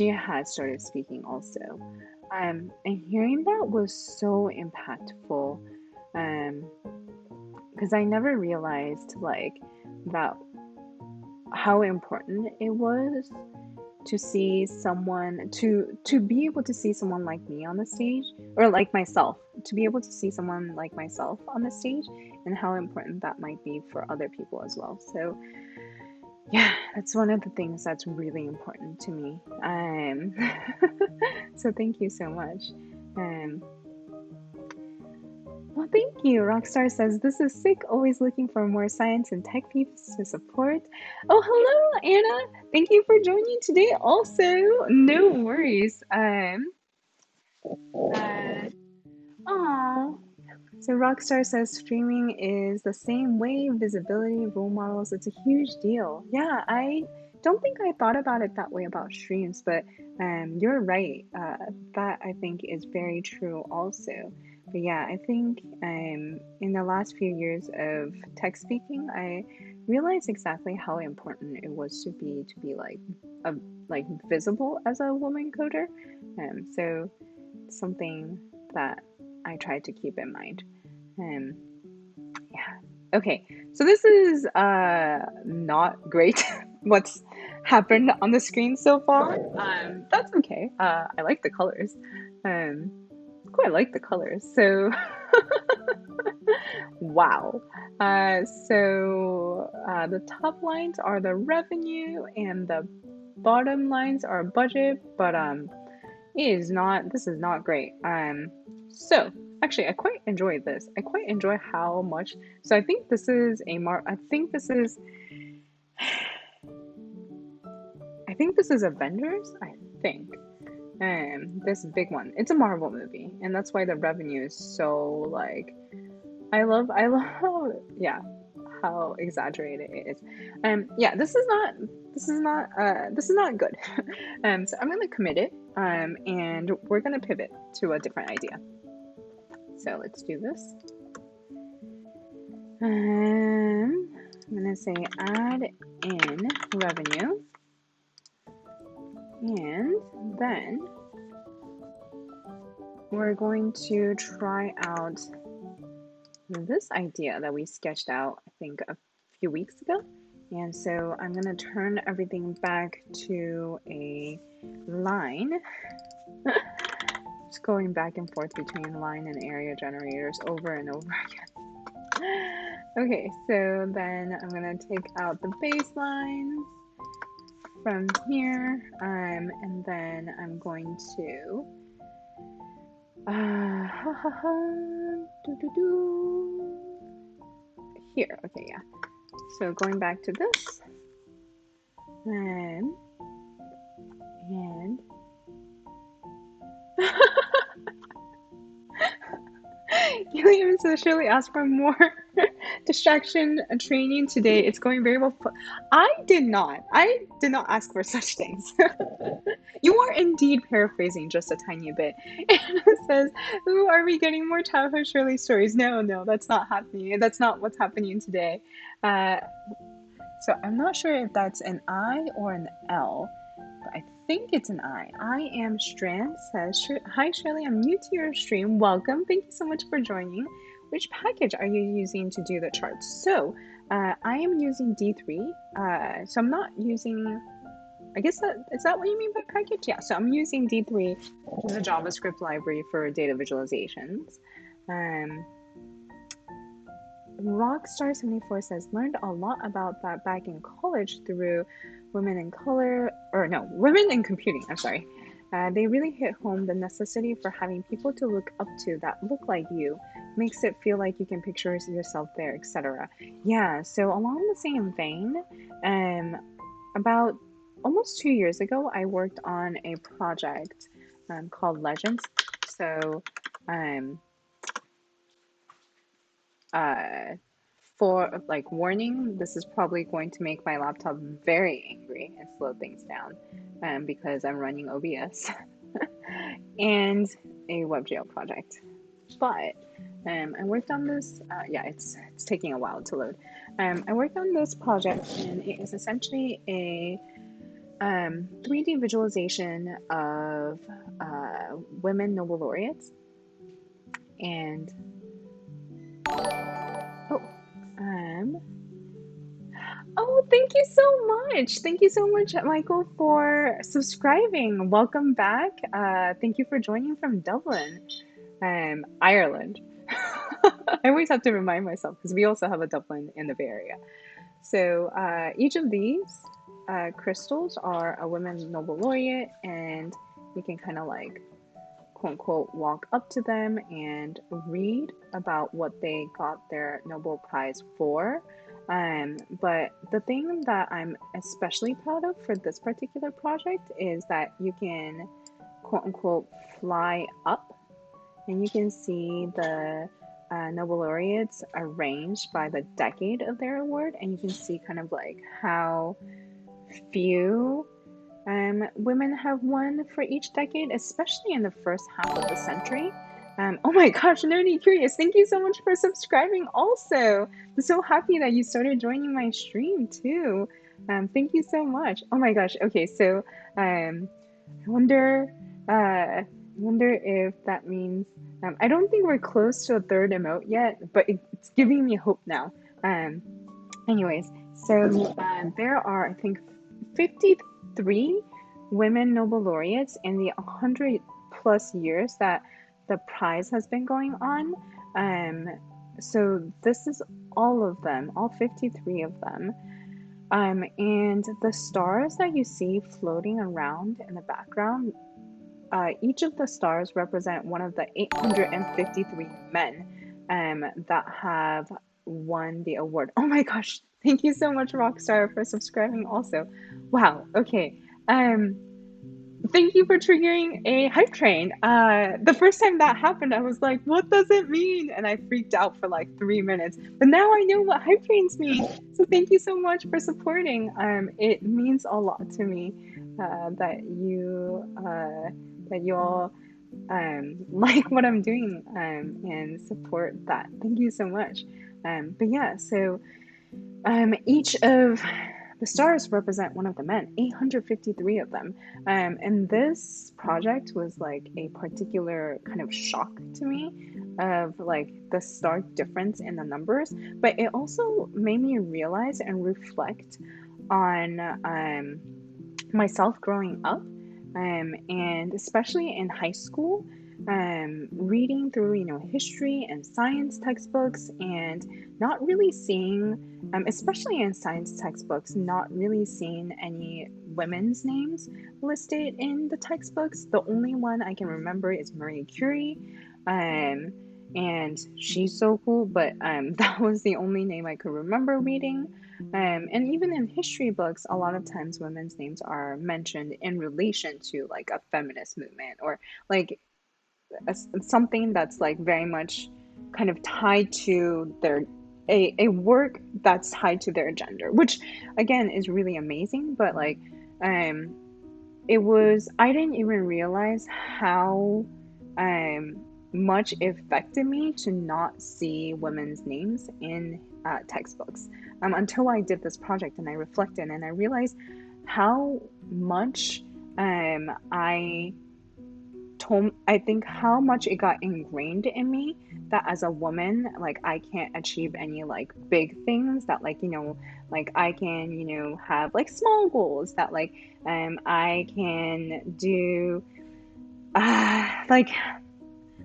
had started speaking also. And hearing that was so impactful, because I never realized like that how important it was to see someone to be able to see someone like me on the stage, or like myself, to be able to see someone like myself on the stage, and how important that might be for other people as well. So yeah, that's one of the things that's really important to me. So thank you so much. Well, thank you. Rockstar says, "This is sick. Always looking for more science and tech peeps to support." Oh, hello, Anna. Thank you for joining today also. No worries. Oh. So Rockstar says streaming is the same way, visibility, role models, it's a huge deal. Yeah, I don't think I thought about it that way about streams, but you're right. That I think is very true also. But yeah, I think in the last few years of tech speaking, I realized exactly how important it was to be like visible as a woman coder. So something that I try to keep in mind. Yeah. Okay. So this is not great. What's happened on the screen so far? That's okay. I like the colors. Um, quite like the colors. So, wow. The top lines are the revenue and the bottom lines are budget, but this is not great. So actually I quite enjoy this. I quite enjoy how much. So I think this is I think this is Avengers, I think. This big one. It's a Marvel movie, and that's why the revenue is so like I love how yeah, how exaggerated it is. Yeah, this is not good. So I'm gonna commit it. And we're gonna pivot to a different idea. So let's do this. I'm gonna say add in revenue, and then we're going to try out this idea that we sketched out, I think, a few weeks ago. And so I'm gonna turn everything back to a line. Just going back and forth between line and area generators over and over again. Okay, so then I'm gonna take out the baselines from here, and then I'm going to here. Okay, yeah. So going back to this, and Gilliam says Shirley asked for more distraction training today. It's going very well. I did not. I did not ask for such things. You are indeed paraphrasing just a tiny bit. And it says, "Ooh, are we getting more childhood Shirley stories?" No, no, that's not happening. That's not what's happening today. Uh, so I'm not sure if that's an I or an L. I think it's an I am Strand says, "Hi Shirley, I'm new to your stream. Welcome. Thank you so much for joining. Which package are you using to do the charts?" So I am using D3. So I'm not using, I guess is that what you mean by package? Yeah, so I'm using D3, which is a JavaScript library for data visualizations. Rockstar74 says, "Learned a lot about that back in college through Women in Computing. I'm sorry. They really hit home the necessity for having people to look up to that look like you. Makes it feel like you can picture yourself there, etc." Yeah, so along the same vein, about almost 2 years ago, I worked on a project called Legends. So, for like warning, this is probably going to make my laptop very angry and slow things down because I'm running OBS and a WebGL project. But I worked on this. Yeah, it's taking a while to load. I worked on this project, and it is essentially a 3D visualization of women Nobel laureates. And thank you so much. Thank you so much, Michael, for subscribing. Welcome back. Thank you for joining from Dublin, Ireland. I always have to remind myself because we also have a Dublin in the Bay Area. So each of these crystals are a women Nobel laureate, and you can kind of like, quote unquote, walk up to them and read about what they got their Nobel Prize for. But the thing that I'm especially proud of for this particular project is that you can, quote unquote, fly up, and you can see the Nobel laureates arranged by the decade of their award, and you can see kind of like how few women have won for each decade, especially in the first half of the century. Oh my gosh, Nerdy Curious, thank you so much for subscribing also. I'm so happy that you started joining my stream too. Thank you so much. Oh my gosh, okay, so I wonder if that means, I don't think we're close to a third emote yet, but it's giving me hope now. Anyways, so there are, I think, 53 women Nobel laureates in the 100 plus years that the prize has been going on. So this is all of them, all 53 of them. And the stars that you see floating around in the background, each of the stars represent one of the 853 men that have won the award. Oh my gosh, thank you so much, Rockstar, for subscribing also. Wow, okay. Thank you for triggering a hype train. The first time that happened, I was like, what does it mean? And I freaked out for like 3 minutes. But now I know what hype trains mean. So thank you so much for supporting. It means a lot to me that you all like what I'm doing and support that. Thank you so much. But yeah, so each of the stars represent one of the men, 853 of them. And this project was like a particular kind of shock to me of like the stark difference in the numbers, but it also made me realize and reflect on myself growing up, and especially in high school, reading through, history and science textbooks and not really seeing, especially in science textbooks, not really seeing any women's names listed in the textbooks. The only one I can remember is Marie Curie, and she's so cool, but that was the only name I could remember reading. And even in history books, a lot of times women's names are mentioned in relation to like a feminist movement or like something that's like very much kind of tied to a work that's tied to their gender, which again is really amazing. But like I didn't even realize how much it affected me to not see women's names in textbooks until I did this project and I reflected and I realized how much I think how much it got ingrained in me that as a woman, like I can't achieve any like big things that like, like I can, have like small goals that like I can do like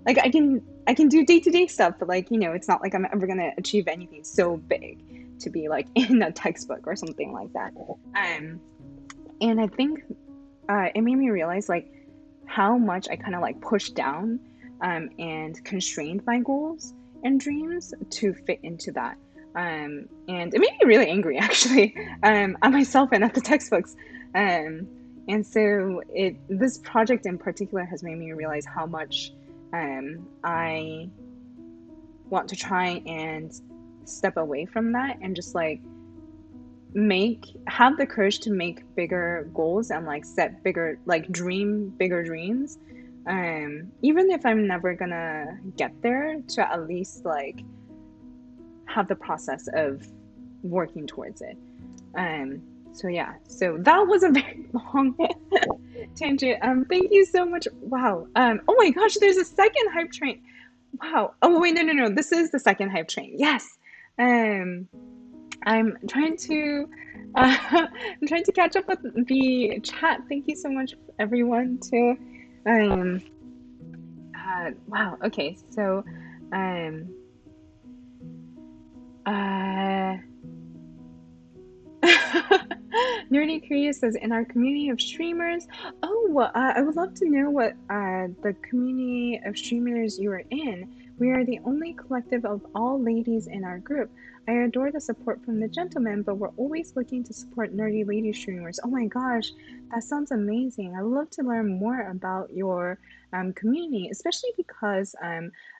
I can do day-to-day stuff, but like, it's not like I'm ever gonna achieve anything so big to be like in a textbook or something like that. And I think it made me realize like how much I kind of like pushed down and constrained my goals and dreams to fit into that. And it made me really angry actually at myself and at the textbooks. And so this project in particular has made me realize how much I want to try and step away from that and just like have the courage to make bigger goals and like set bigger, like dream bigger dreams, even if I'm never gonna get there, to at least like have the process of working towards it. So yeah, so that was a very long tangent. Thank you so much. Wow. Oh my gosh, there's a second hype train. Wow. Oh wait, no. This is the second hype train. Yes. I'm trying to I'm trying to catch up with the chat. Thank you so much, everyone. Wow. Okay. So, uh, Nerdy Curious says, in our community of streamers. Oh, I would love to know what the community of streamers you are in. We are the only collective of all ladies in our group. I adore the support from the gentlemen, but we're always looking to support nerdy lady streamers. Oh my gosh, that sounds amazing. I'd love to learn more about your community, especially because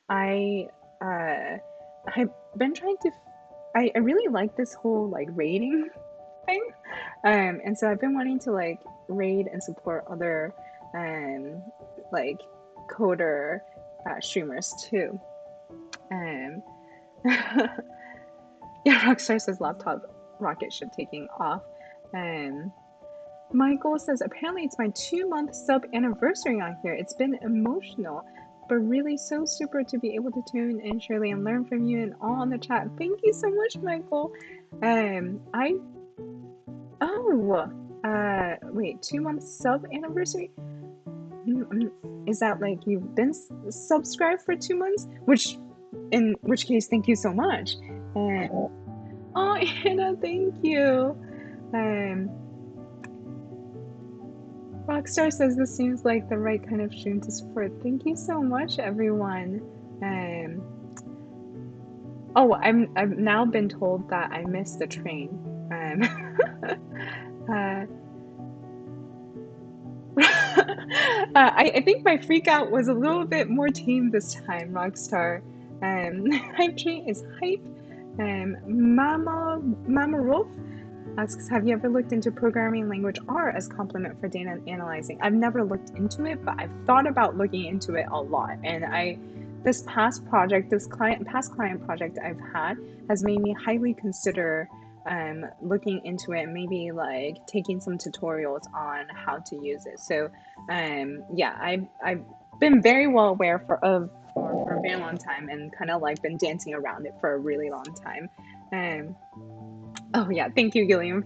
I I've been trying to. I really like this whole like raiding thing. And so I've been wanting to like raid and support other like coder streamers too. Yeah, Rockstar says laptop rocket ship taking off. Michael says apparently it's my 2-month sub anniversary on here. It's been emotional, but really so super to be able to tune in, Shirley, and learn from you and all on the chat. Thank you so much, Michael. Wait, 2 months sub anniversary? Is that like you've been subscribed for 2 months? In which case, thank you so much. And oh, Anna, thank you. Um, Rockstar says this seems like the right kind of stream to support. Thank you so much, everyone. Um, oh, I've now been told that I missed the train. Uh, I think my freak out was a little bit more tame this time, Rockstar. Hype train is hype. Mama Rolf asks, have you ever looked into programming language R as complement for data analyzing? I've never looked into it, but I've thought about looking into it a lot. And this past client project I've had has made me highly consider looking into it and maybe like taking some tutorials on how to use it. So yeah, I've been very well aware for a very long time and kind of like been dancing around it for a really long time. Um, oh yeah, thank you, Gilliam.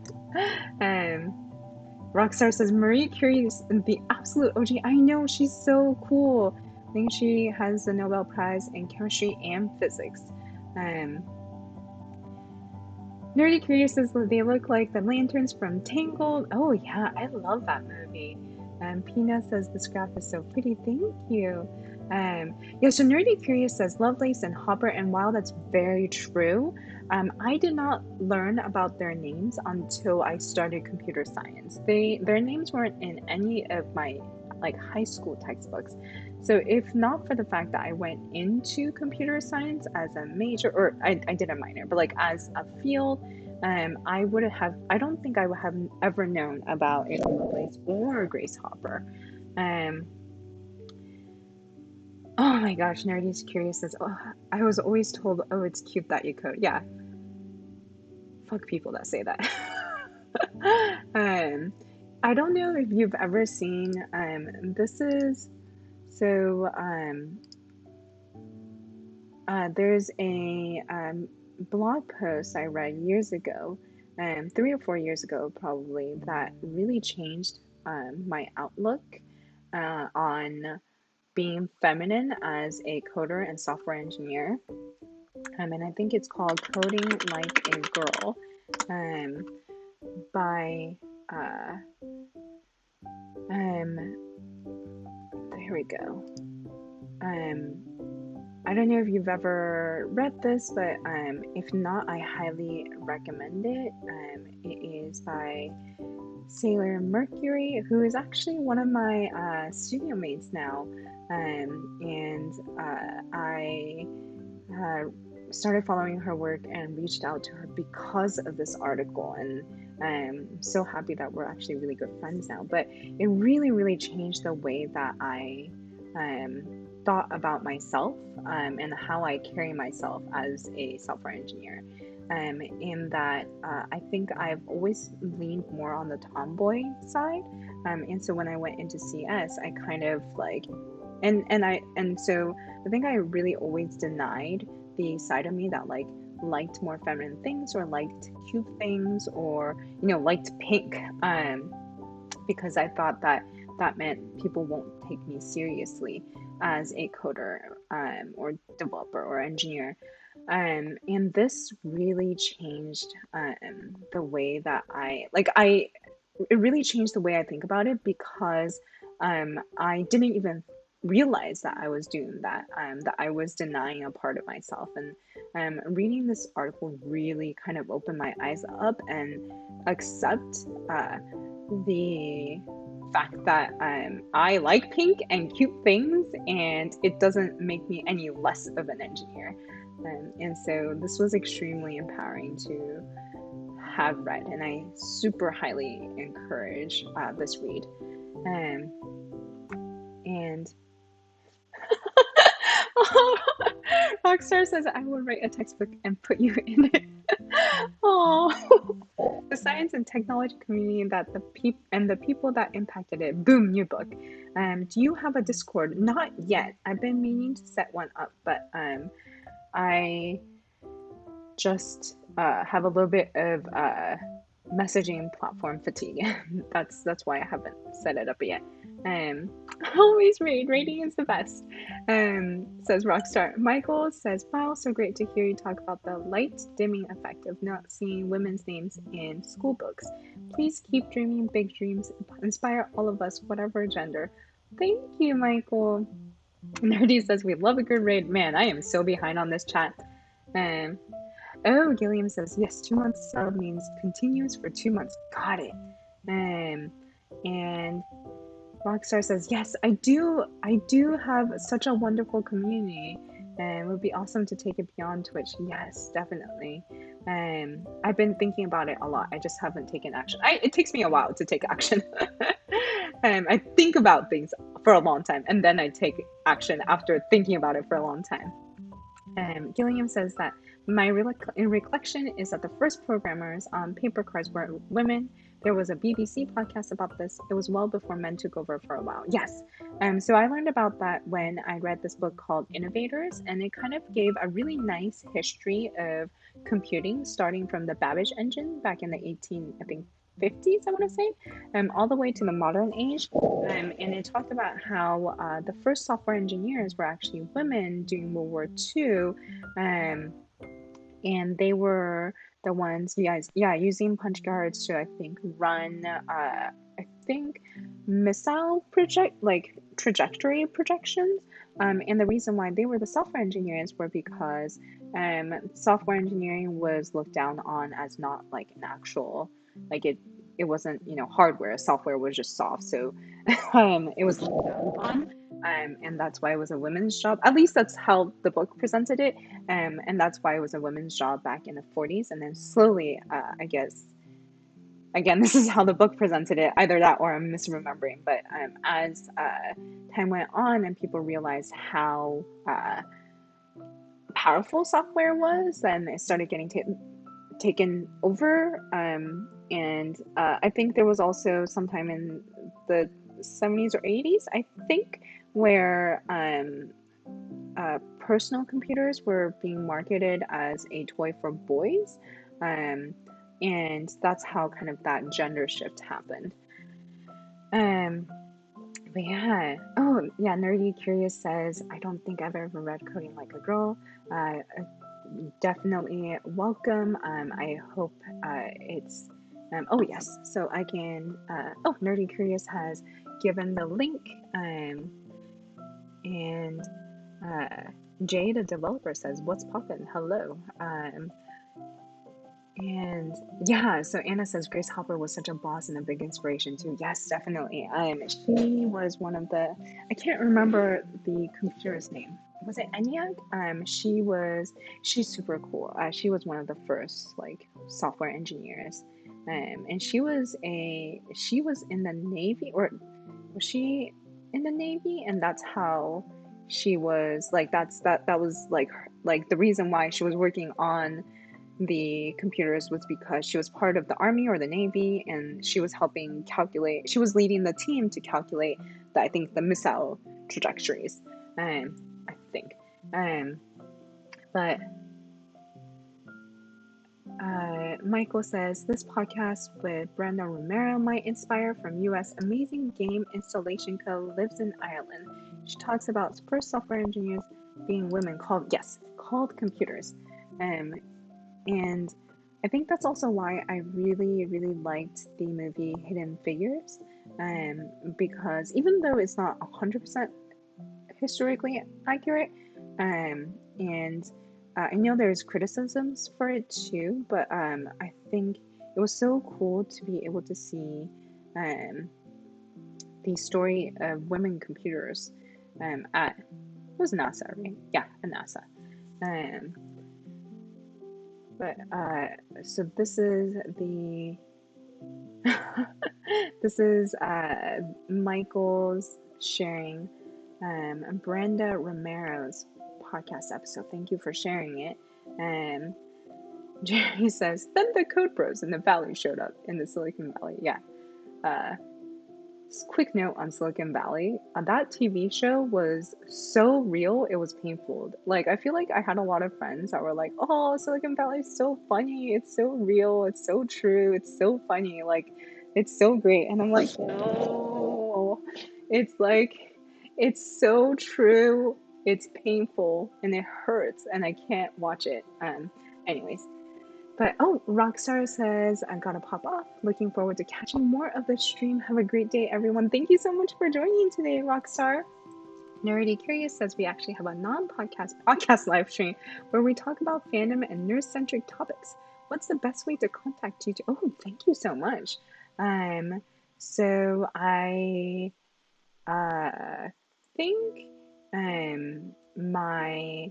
Rockstar says Marie Curie is the absolute OG. I know, she's so cool. I think she has the Nobel Prize in chemistry and physics. Nerdy Curious says that they look like the lanterns from Tangled. Oh yeah, I love that movie. Pina says this graph is so pretty. Thank you. Yeah, so Nerdy Curious says Lovelace and Hopper, and while that's very true, I did not learn about their names until I started computer science. Their names weren't in any of my like high school textbooks. So if not for the fact that I went into computer science as a major, or I did a minor, but like as a field, I don't think I would have ever known about April Lovelace or Grace Hopper. Um, oh my gosh, Nerdy's Curious says, oh, I was always told, oh, it's cute that you code. Yeah, fuck people that say that. um, I don't know if you've ever seen, this is, so, there's a blog post I read years ago, 3 or 4 years ago probably, that really changed my outlook on being feminine as a coder and software engineer. And I think it's called Coding Like a Girl by, there we go. I don't know if you've ever read this, but if not, I highly recommend it. It is by Sailor Mercury, who is actually one of my studio mates now. And I started following her work and reached out to her because of this article. And I'm so happy that we're actually really good friends now. But it really, really changed the way that I thought about myself and how I carry myself as a software engineer. In that I think I've always leaned more on the tomboy side. And so when I went into CS, I kind of like, so I think I really always denied the side of me that like liked more feminine things or liked cute things or, you know, liked pink, because I thought that meant people won't take me seriously as a coder or developer or engineer. And this really changed the way that it really changed the way I think about it, because I didn't even realize that I was doing that, that I was denying a part of myself. And reading this article really kind of opened my eyes up and accept the fact that I like pink and cute things, and it doesn't make me any less of an engineer. And so this was extremely empowering to have read, and I super highly encourage this read. And Rockstar says, I will write a textbook and put you in it. Oh, the science and technology community that the people that impacted it. Boom, new book. Do you have a Discord? Not yet. I've been meaning to set one up, but I just have a little bit of messaging platform fatigue. That's why I haven't set it up yet. Um, always read. Reading is the best. Says Rockstar. Michael says, wow, so great to hear you talk about the light dimming effect of not seeing women's names in school books. Please keep dreaming big dreams. Inspire all of us, whatever gender. Thank you, Michael. Nerdy says, we love a good raid. Man, I am so behind on this chat. Um, oh, Gilliam says, yes, 2 months sub means continues for 2 months. Got it. And Rockstar says, yes, I do have such a wonderful community, and it would be awesome to take it beyond Twitch. Yes, definitely. I've been thinking about it a lot. I just haven't taken action. It takes me a while to take action. I think about things for a long time, and then I take action after thinking about it for a long time. Gilliam says that my recollection is that the first programmers on paper cards were women. There was a BBC podcast about this. It was well before men took over for a while. Yes. So I learned about that when I read this book called Innovators, and it kind of gave a really nice history of computing, starting from the Babbage engine back in the 50s, I want to say, all the way to the modern age. And it talked about how the first software engineers were actually women during World War II. And they were the ones, using punch cards to, I think, run, missile trajectory projections. And the reason why they were the software engineers were because software engineering was looked down on as not like an actual, like it wasn't, hardware. Software was just soft. So it was looked down on. And that's why it was a women's job. At least that's how the book presented it. And that's why it was a women's job back in the 40s. And then slowly, I guess, again, this is how the book presented it, either that or I'm misremembering. But as time went on and people realized how powerful software was, then it started getting taken over. And I think there was also sometime in the 70s or 80s, I think, where personal computers were being marketed as a toy for boys. And that's how kind of that gender shift happened. But yeah. Oh, yeah. Nerdy Curious says, I don't think I've ever read Coding Like a Girl. Definitely welcome. I hope it's. Oh, yes. So I can. Nerdy Curious has given the link. And Jay, the developer, says, what's poppin'? Hello. And yeah, so Anna says Grace Hopper was such a boss and a big inspiration too. Yes, definitely. She was one of the, I can't remember the computer's name. Was it ENIAC? She's super cool. She was one of the first like software engineers. And she was in the Navy, or was she in the Navy? And that's how she was like, that was like the reason why she was working on the computers was because she was part of the Army or the Navy, and she was helping calculate, she was leading the team to calculate I think the missile trajectories. I think. But Michael says, this podcast with Brenda Romero might inspire from US amazing game installation co, lives in Ireland. She talks about first software engineers being women called computers. And I think that's also why I really, really liked the movie Hidden Figures, because even though it's not 100% historically accurate, and I know there's criticisms for it too, but I think it was so cool to be able to see the story of women computers at, it was NASA, right? Yeah, at NASA. But so this is the this is Michael's sharing Brenda Romero's podcast episode. Thank you for sharing it. Jerry says, then the Code Bros in the Valley showed up in the Silicon Valley. Yeah. Quick note on Silicon Valley. That TV show was so real, it was painful. Like, I feel like I had a lot of friends that were like, oh, Silicon Valley is so funny. It's so real. It's so true. It's so funny. Like, it's so great. And I'm like, no. It's like, it's so true. It's painful and it hurts and I can't watch it. Anyways, but oh, Rockstar says, I gotta pop off. Looking forward to catching more of the stream. Have a great day, everyone. Thank you so much for joining today, Rockstar. Nerdy Curious says we actually have a non-podcast podcast live stream where we talk about fandom and nerd-centric topics. What's the best way to contact you? Oh, thank you so much. So I think my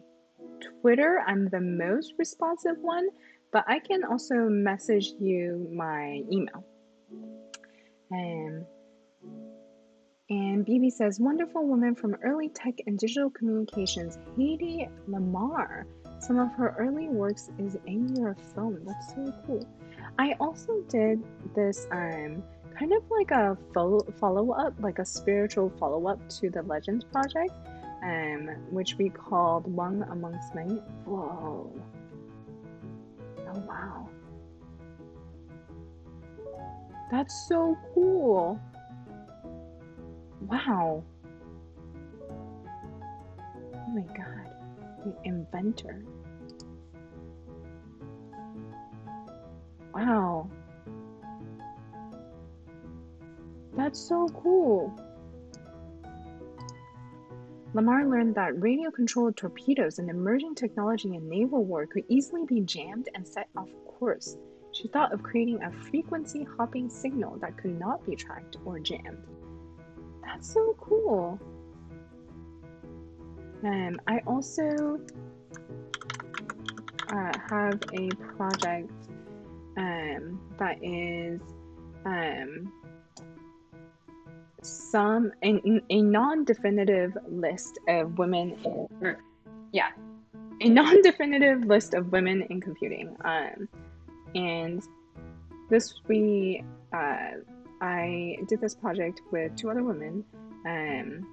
Twitter, I'm the most responsive one, but I can also message you my email. And BB says, wonderful woman from early tech and digital communications, Haiti Lamar. Some of her early works is in your phone. That's so cool. I also did this kind of like a follow-up, like a spiritual follow-up to the Legends project, which we called One Amongst Many. Whoa. Oh, wow. That's so cool. Wow. Oh my god. The inventor. Wow. That's so cool. Lamar learned that radio-controlled torpedoes, an emerging technology in naval war, could easily be jammed and set off course. She thought of creating a frequency-hopping signal that could not be tracked or jammed. That's so cool. I also have a project that is a non-definitive list of women a non-definitive list of women in computing. And this I did this project with two other women, and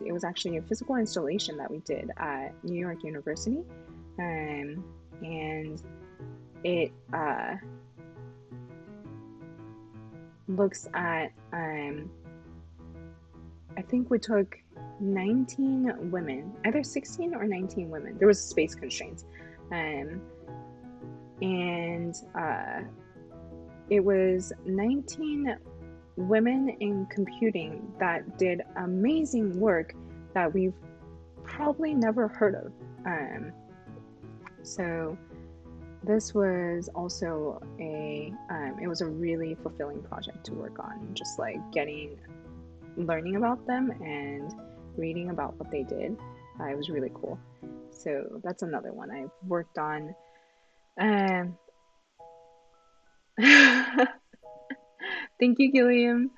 it was actually a physical installation that we did at New York University, and it looks at I think we took 19 women, either 16 or 19 women. There was space constraints, and it was 19 women in computing that did amazing work that we've probably never heard of. So this was also it was a really fulfilling project to work on, just like learning about them and reading about what they did. It was really cool. So that's another one I've worked on. Thank you, Gilliam.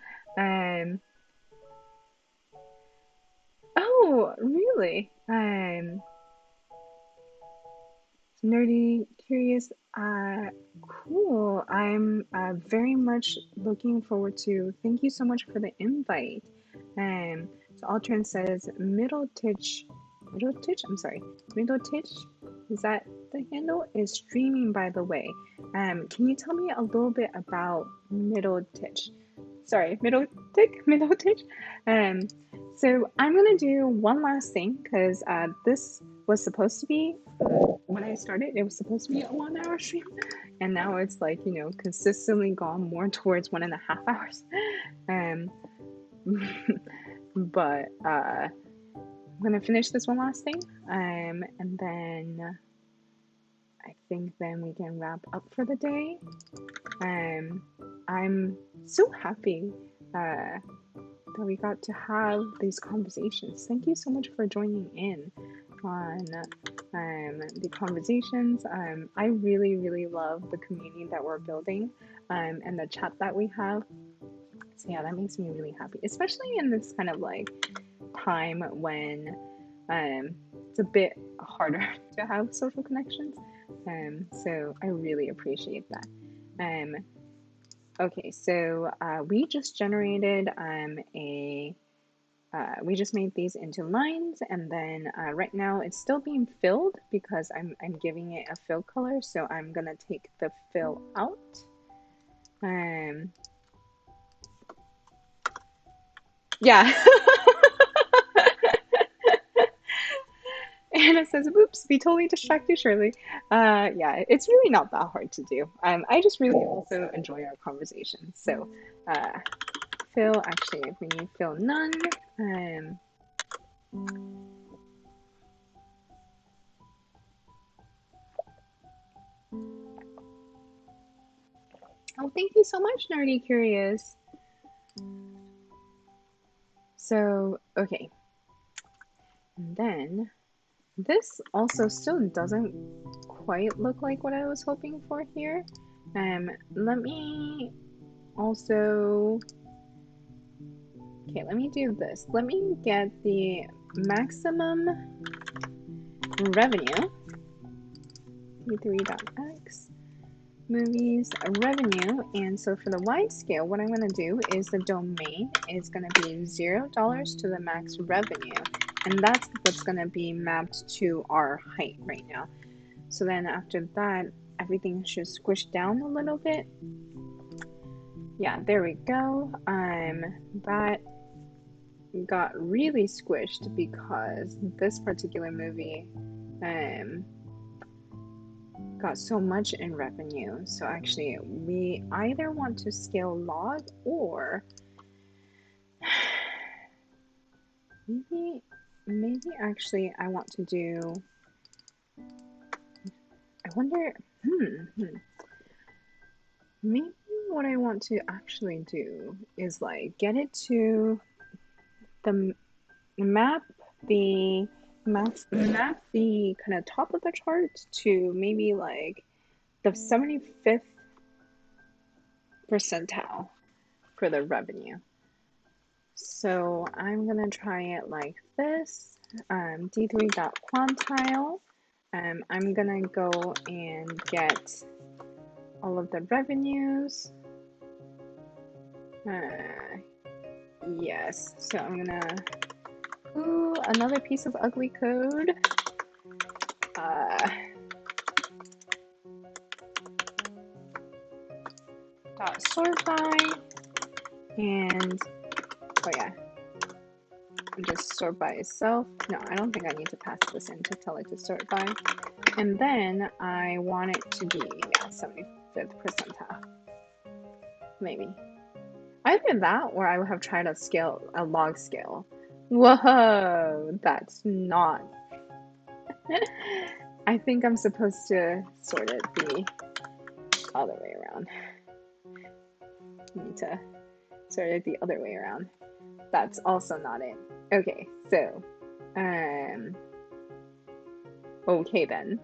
Oh, really? Nerdy, curious. Cool. I'm very much looking forward to. Thank you so much for the invite. So Altran says Middletitch. I'm sorry, Middletitch. Is that the handle? Is streaming, by the way. Can you tell me a little bit about Middletitch? Sorry, Middletitch. So I'm gonna do one last thing because this was supposed to be when I started. It was supposed to be a 1 hour stream, and now it's like consistently gone more towards 1.5 hours. But I'm gonna finish this one last thing, and then I think then we can wrap up for the day. I'm so happy that we got to have these conversations. Thank you so much for joining in on the conversations. I really, really love the community that we're building and the chat that we have. So yeah, that makes me really happy, especially in this kind of like time when it's a bit harder to have social connections. So I really appreciate that. Okay, so we just generated we just made these into lines, and then right now it's still being filled because I'm giving it a fill color. So I'm gonna take the fill out. Yeah. Anna says, "Oops, we totally distracted Shirley." Yeah, it's really not that hard to do. I just really also enjoy our conversation. So, uh, Phil, actually, if we need Phil none, um, oh, thank you so much, Nerdy Curious. So, okay, and then this also still doesn't quite look like what I was hoping for here. Let me also, okay, let me do this. Let me get the maximum revenue, d3.x, movies revenue, and so for the wide scale, what I'm going to do is the domain is going to be $0 to the max revenue, and that's what's going to be mapped to our height right now. So then after that, everything should squish down a little bit. Yeah, there we go. That got really squished because this particular movie got so much in revenue. So actually, we either want to scale log or maybe actually I want to do. I wonder. Maybe what I want to actually do is like get it to the map the map the kind of top of the chart to maybe like the 75th percentile for the revenue. So I'm gonna try it like this. D3.quantile. I'm gonna go and get all of the revenues. Yes, so I'm gonna, ooh, another piece of ugly code. Dot sort by, and oh yeah, just sort by itself. No, I don't think I need to pass this in to tell it to sort by. And then I want it to be, yeah, 75th percentile. Maybe. Either that or I would have tried a log scale. Whoa, that's not. I think I'm supposed to sort it the other way around. I need to sort it the other way around. That's also not it. Okay, so, okay then.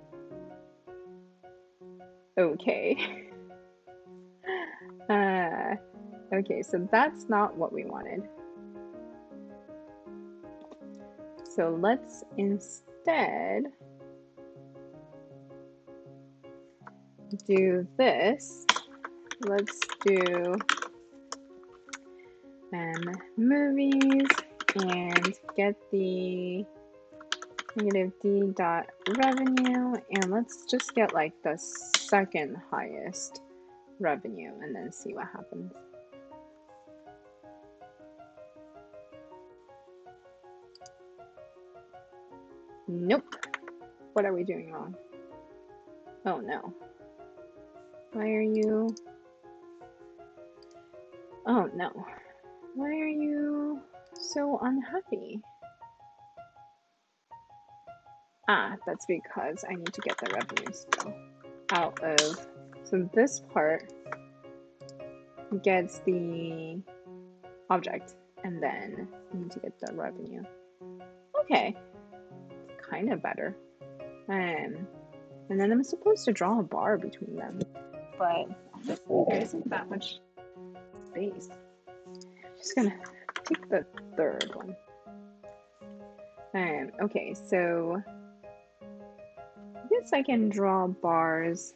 Okay. Okay, so that's not what we wanted. So let's instead do this. Let's do movies and get the negative d dot revenue, and let's just get like the second highest revenue and then see what happens. Nope. What are we doing wrong? Oh no. Why are you? Oh no. Why are you so unhappy? Ah, that's because I need to get the revenue still out of. So this part gets the object, and then I need to get the revenue. Okay, kind of better. And then I'm supposed to draw a bar between them, but there isn't that much space. I'm just gonna take the third one. Okay, so I guess I can draw bars.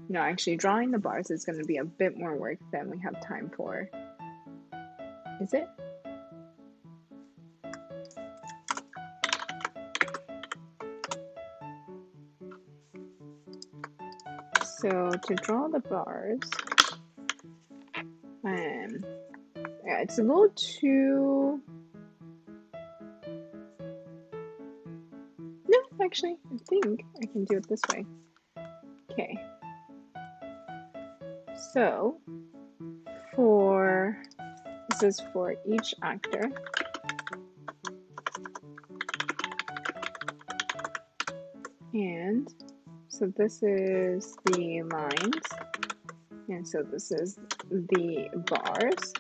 No, actually, drawing the bars is going to be a bit more work than we have time for. Is it? So to draw the bars, yeah, it's a little too. No, actually, I think I can do it this way. Okay. So this is for each actor. And so this is the lines, and so this is the bars.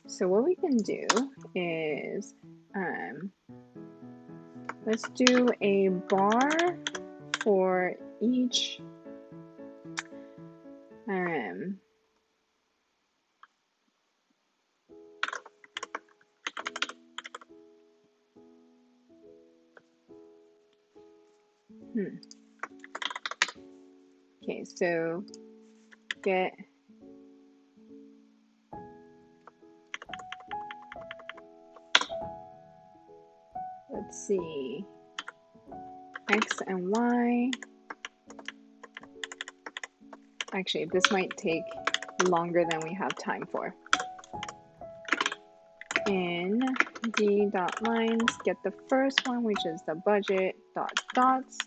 So what we can do is, let's do a bar for each, okay, so get let's see, X and Y. Actually, this might take longer than we have time for. In d dot lines, get the first one, which is the budget dot dots.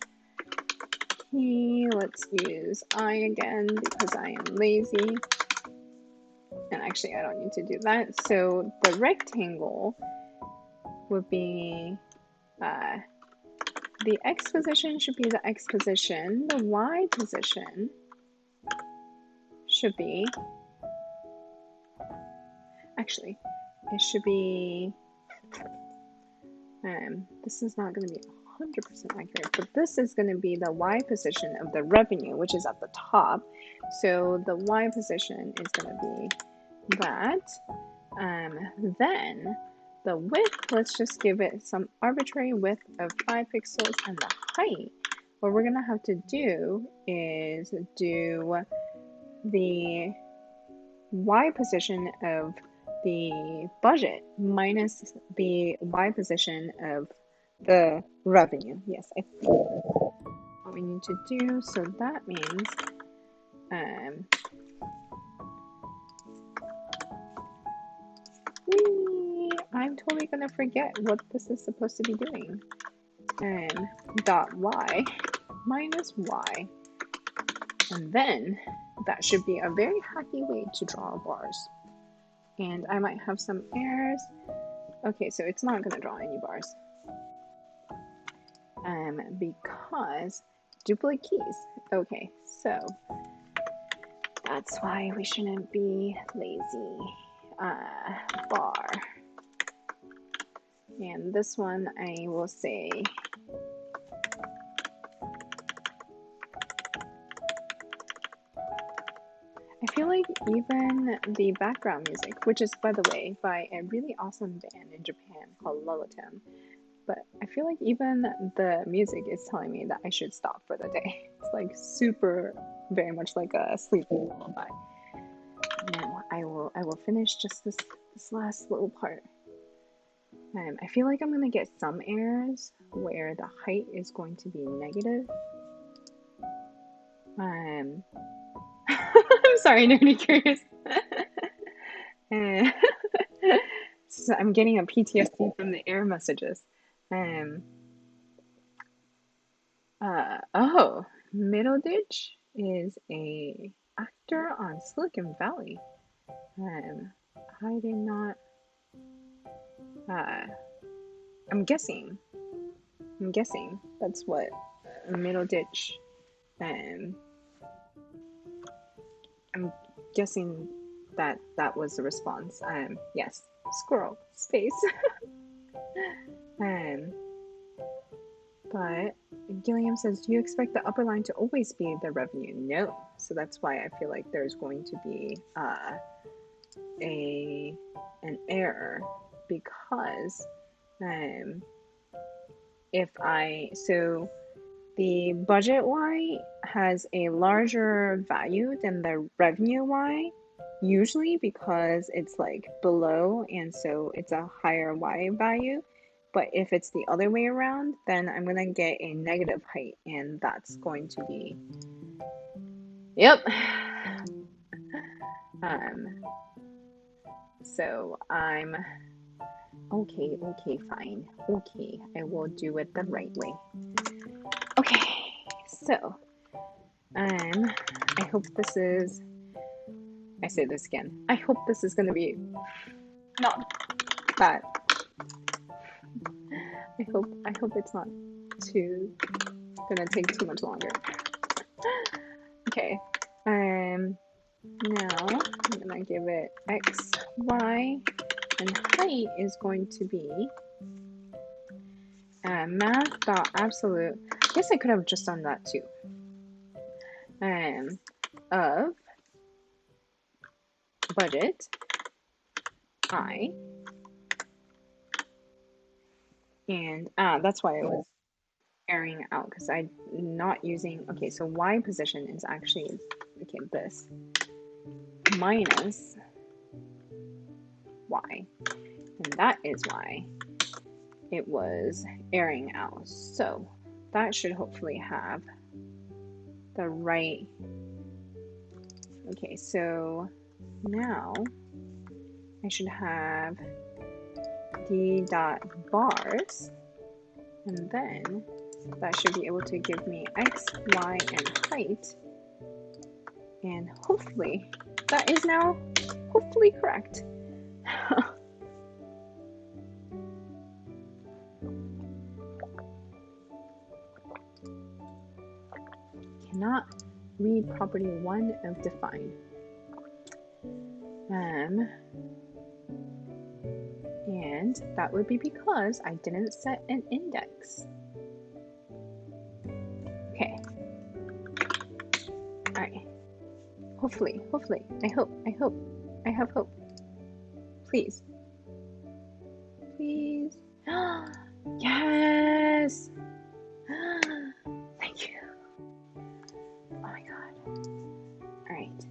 Let's use I again because I am lazy. And actually, I don't need to do that. So the rectangle would be the X position should be the X position. The Y position should be, actually, it should be, this is not going to be 100% accurate, but this is going to be the Y position of the revenue, which is at the top. So the Y position is going to be that. Then the width, let's just give it some arbitrary width of 5 pixels, and the height, what we're going to have to do is do the Y position of the budget minus the Y position of the revenue. Yes, I think what we need to do. So that means I'm totally gonna forget what this is supposed to be doing. Dot Y minus Y, and then that should be a very hacky way to draw bars. And I might have some errors. Okay, so it's not gonna draw any bars. Because duplicate keys. Okay, so that's why we shouldn't be lazy. Bar. And this one I will say I feel like even the background music, which is by the way by a really awesome band in Japan called Lolatem, but I feel like even the music is telling me that I should stop for the day. It's like super, very much like a sleeping lullaby. Now I will finish just this last little part. I feel like I'm gonna get some errors where the height is going to be negative. I'm sorry, nerdy curious. So I'm getting a PTSD from the error messages. Oh, Middleditch is a actor on Silicon Valley. I did not. I'm guessing that's what Middleditch. I'm guessing that was the response. Yes, squirrel space. But Gilliam says, do you expect the upper line to always be the revenue? No. So that's why I feel like there's going to be an error, because so the budget Y has a larger value than the revenue Y, usually because it's like below, and so it's a higher Y value. But if it's the other way around, then I'm going to get a negative height, and that's going to be Yep. Um, so I'm okay, fine. Okay, I will do it the right way. Okay, so I hope this is, I say this again, I hope this is gonna be not bad. I hope it's not gonna take too much longer. Okay, now I'm gonna give it x, y, and height is going to be math.absolute. I guess I could have just done that too. Of budget I, and that's why it was airing out, because I'm not using, okay, so y position is actually, okay, this minus y, and that is why it was airing out. So that should hopefully have the right, okay, so now I should have d dot bars, and then that should be able to give me x, y, and height, and hopefully that is now hopefully correct. Cannot read property 1 of define. And that would be because I didn't set an index. Okay. All right. Hopefully, I have hope. Please. Please. Yes! Thank you. Oh my god. All right.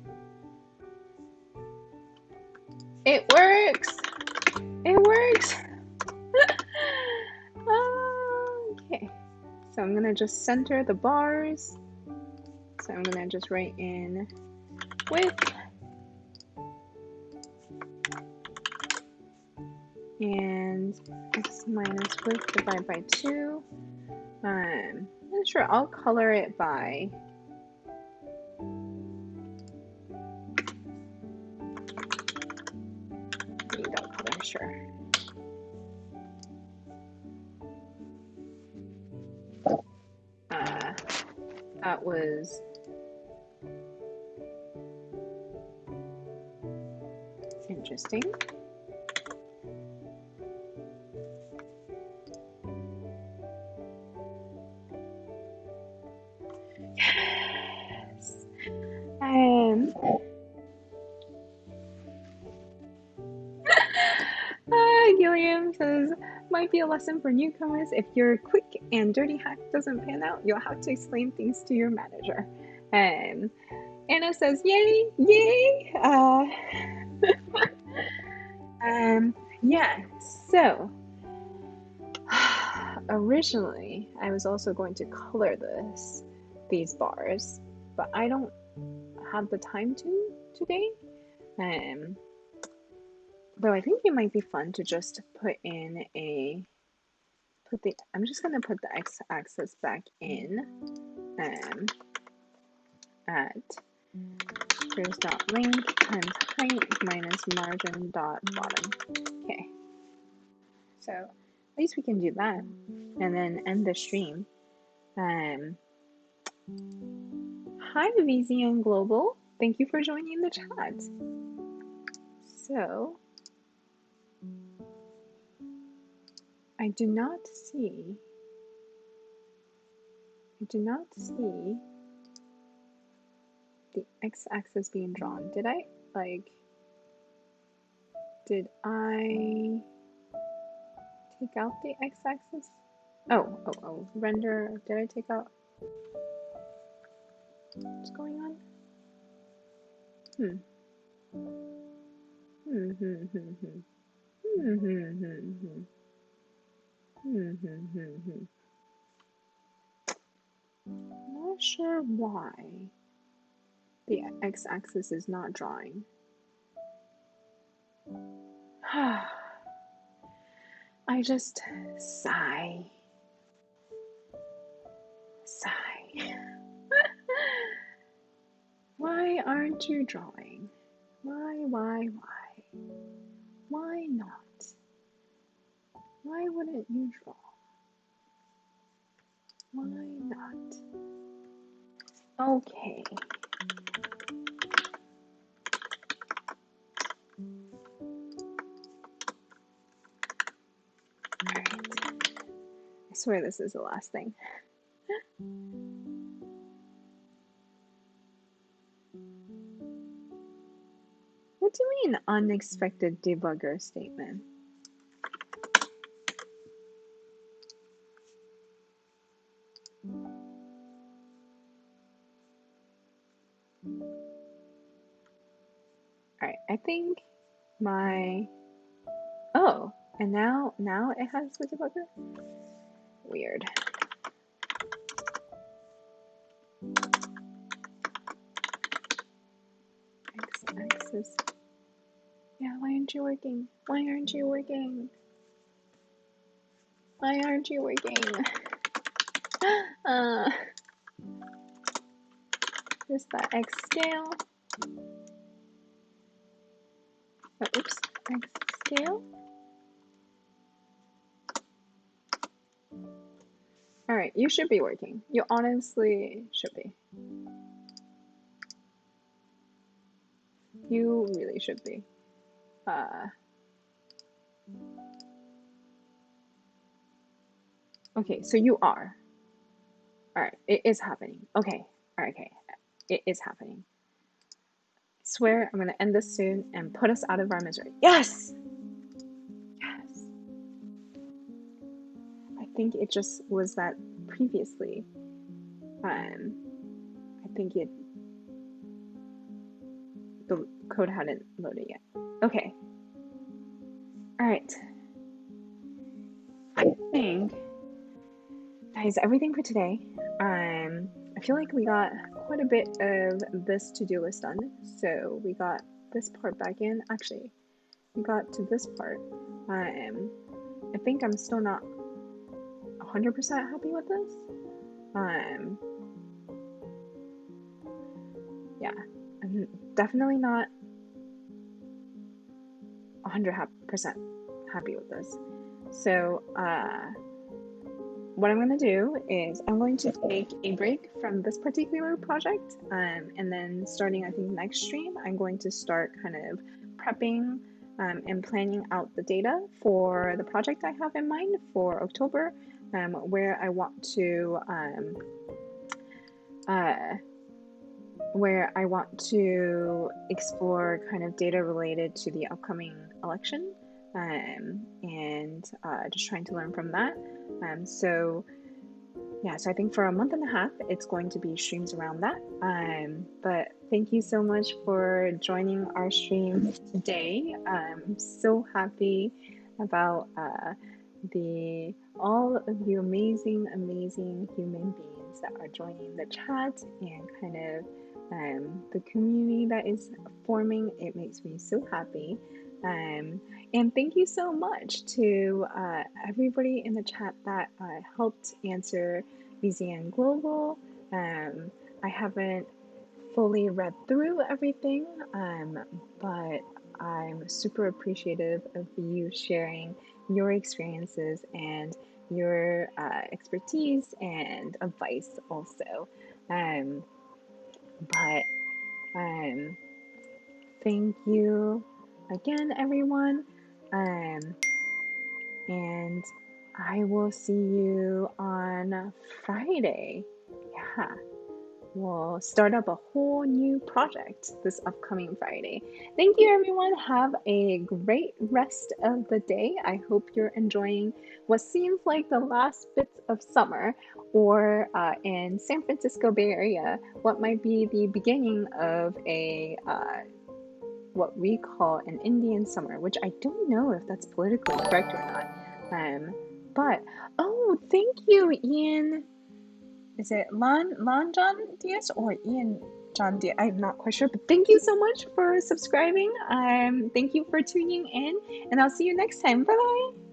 It works! It works! Okay. So I'm gonna just center the bars. So I'm gonna just write in width and x minus width divided by 2. Sure, I'll color it by color, sure. That was interesting. Yes. Gilliam says, might be a lesson for newcomers. If your quick and dirty hack doesn't pan out, you'll have to explain things to your manager. Anna says, yay, yay. Yeah, so originally I was also going to color these bars, but I don't have the time to today. Though I think it might be fun to just put in I'm just gonna put the x-axis back in at here's dot length times height minus margin dot bottom. Okay, so at least we can do that and then end the stream. Hi VZN Global, thank you for joining the chat. So I do not see the x-axis being drawn. Did I take out the x-axis? Oh, render, did I take out? What's going on? Not sure why. The x-axis is not drawing. I just sigh. Why aren't you drawing? Why? Why not? Why wouldn't you draw? Why not? Okay. Alright. I swear this is the last thing. What do you mean unexpected debugger statement? Alright, I think my... Oh, and now it has the debugger? Weird. X-axis. Yeah, why aren't you working? Why aren't you working? Why aren't you working? Just the X scale. Oh, oops, X scale. Alright, you should be working. You honestly should be. You really should be. Okay, so you are. Alright, it is happening. Okay, alright, okay. It is happening. I swear I'm gonna end this soon and put us out of our misery. Yes! Yes. I think it just was that previously. I think the code hadn't loaded yet. Okay. Alright. I think that is everything for today. I feel like we got quite a bit of this to-do list done. So we got this part back in. Actually, we got to this part. I think I'm still not 100% happy with this. Yeah, I'm definitely not 100% happy with this. So, what I'm going to do is I'm going to take a break from this particular project, and then starting, I think, next stream, I'm going to start kind of prepping and planning out the data for the project I have in mind for October, where I want to explore kind of data related to the upcoming election, and just trying to learn from that. So I think for a month and a half, it's going to be streams around that. But thank you so much for joining our stream today. I'm so happy about all of you amazing human beings that are joining the chat and kind of the community that is forming. It makes me so happy. And thank you so much to everybody in the chat that helped answer VZN Global. I haven't fully read through everything, but I'm super appreciative of you sharing your experiences and your expertise and advice also. Thank you again, everyone. And I will see you on Friday. Yeah, we'll start up a whole new project this upcoming Friday. Thank you, everyone. Have a great rest of the day. I hope you're enjoying what seems like the last bits of summer, or in San Francisco Bay Area, what might be the beginning of a what we call an Indian summer, which I don't know if that's politically correct or not. But thank you, Ian. Is it Lanjan Diaz or Ian John Deere. I'm not quite sure, but thank you so much for subscribing. Thank you for tuning in, and I'll see you next time. Bye bye.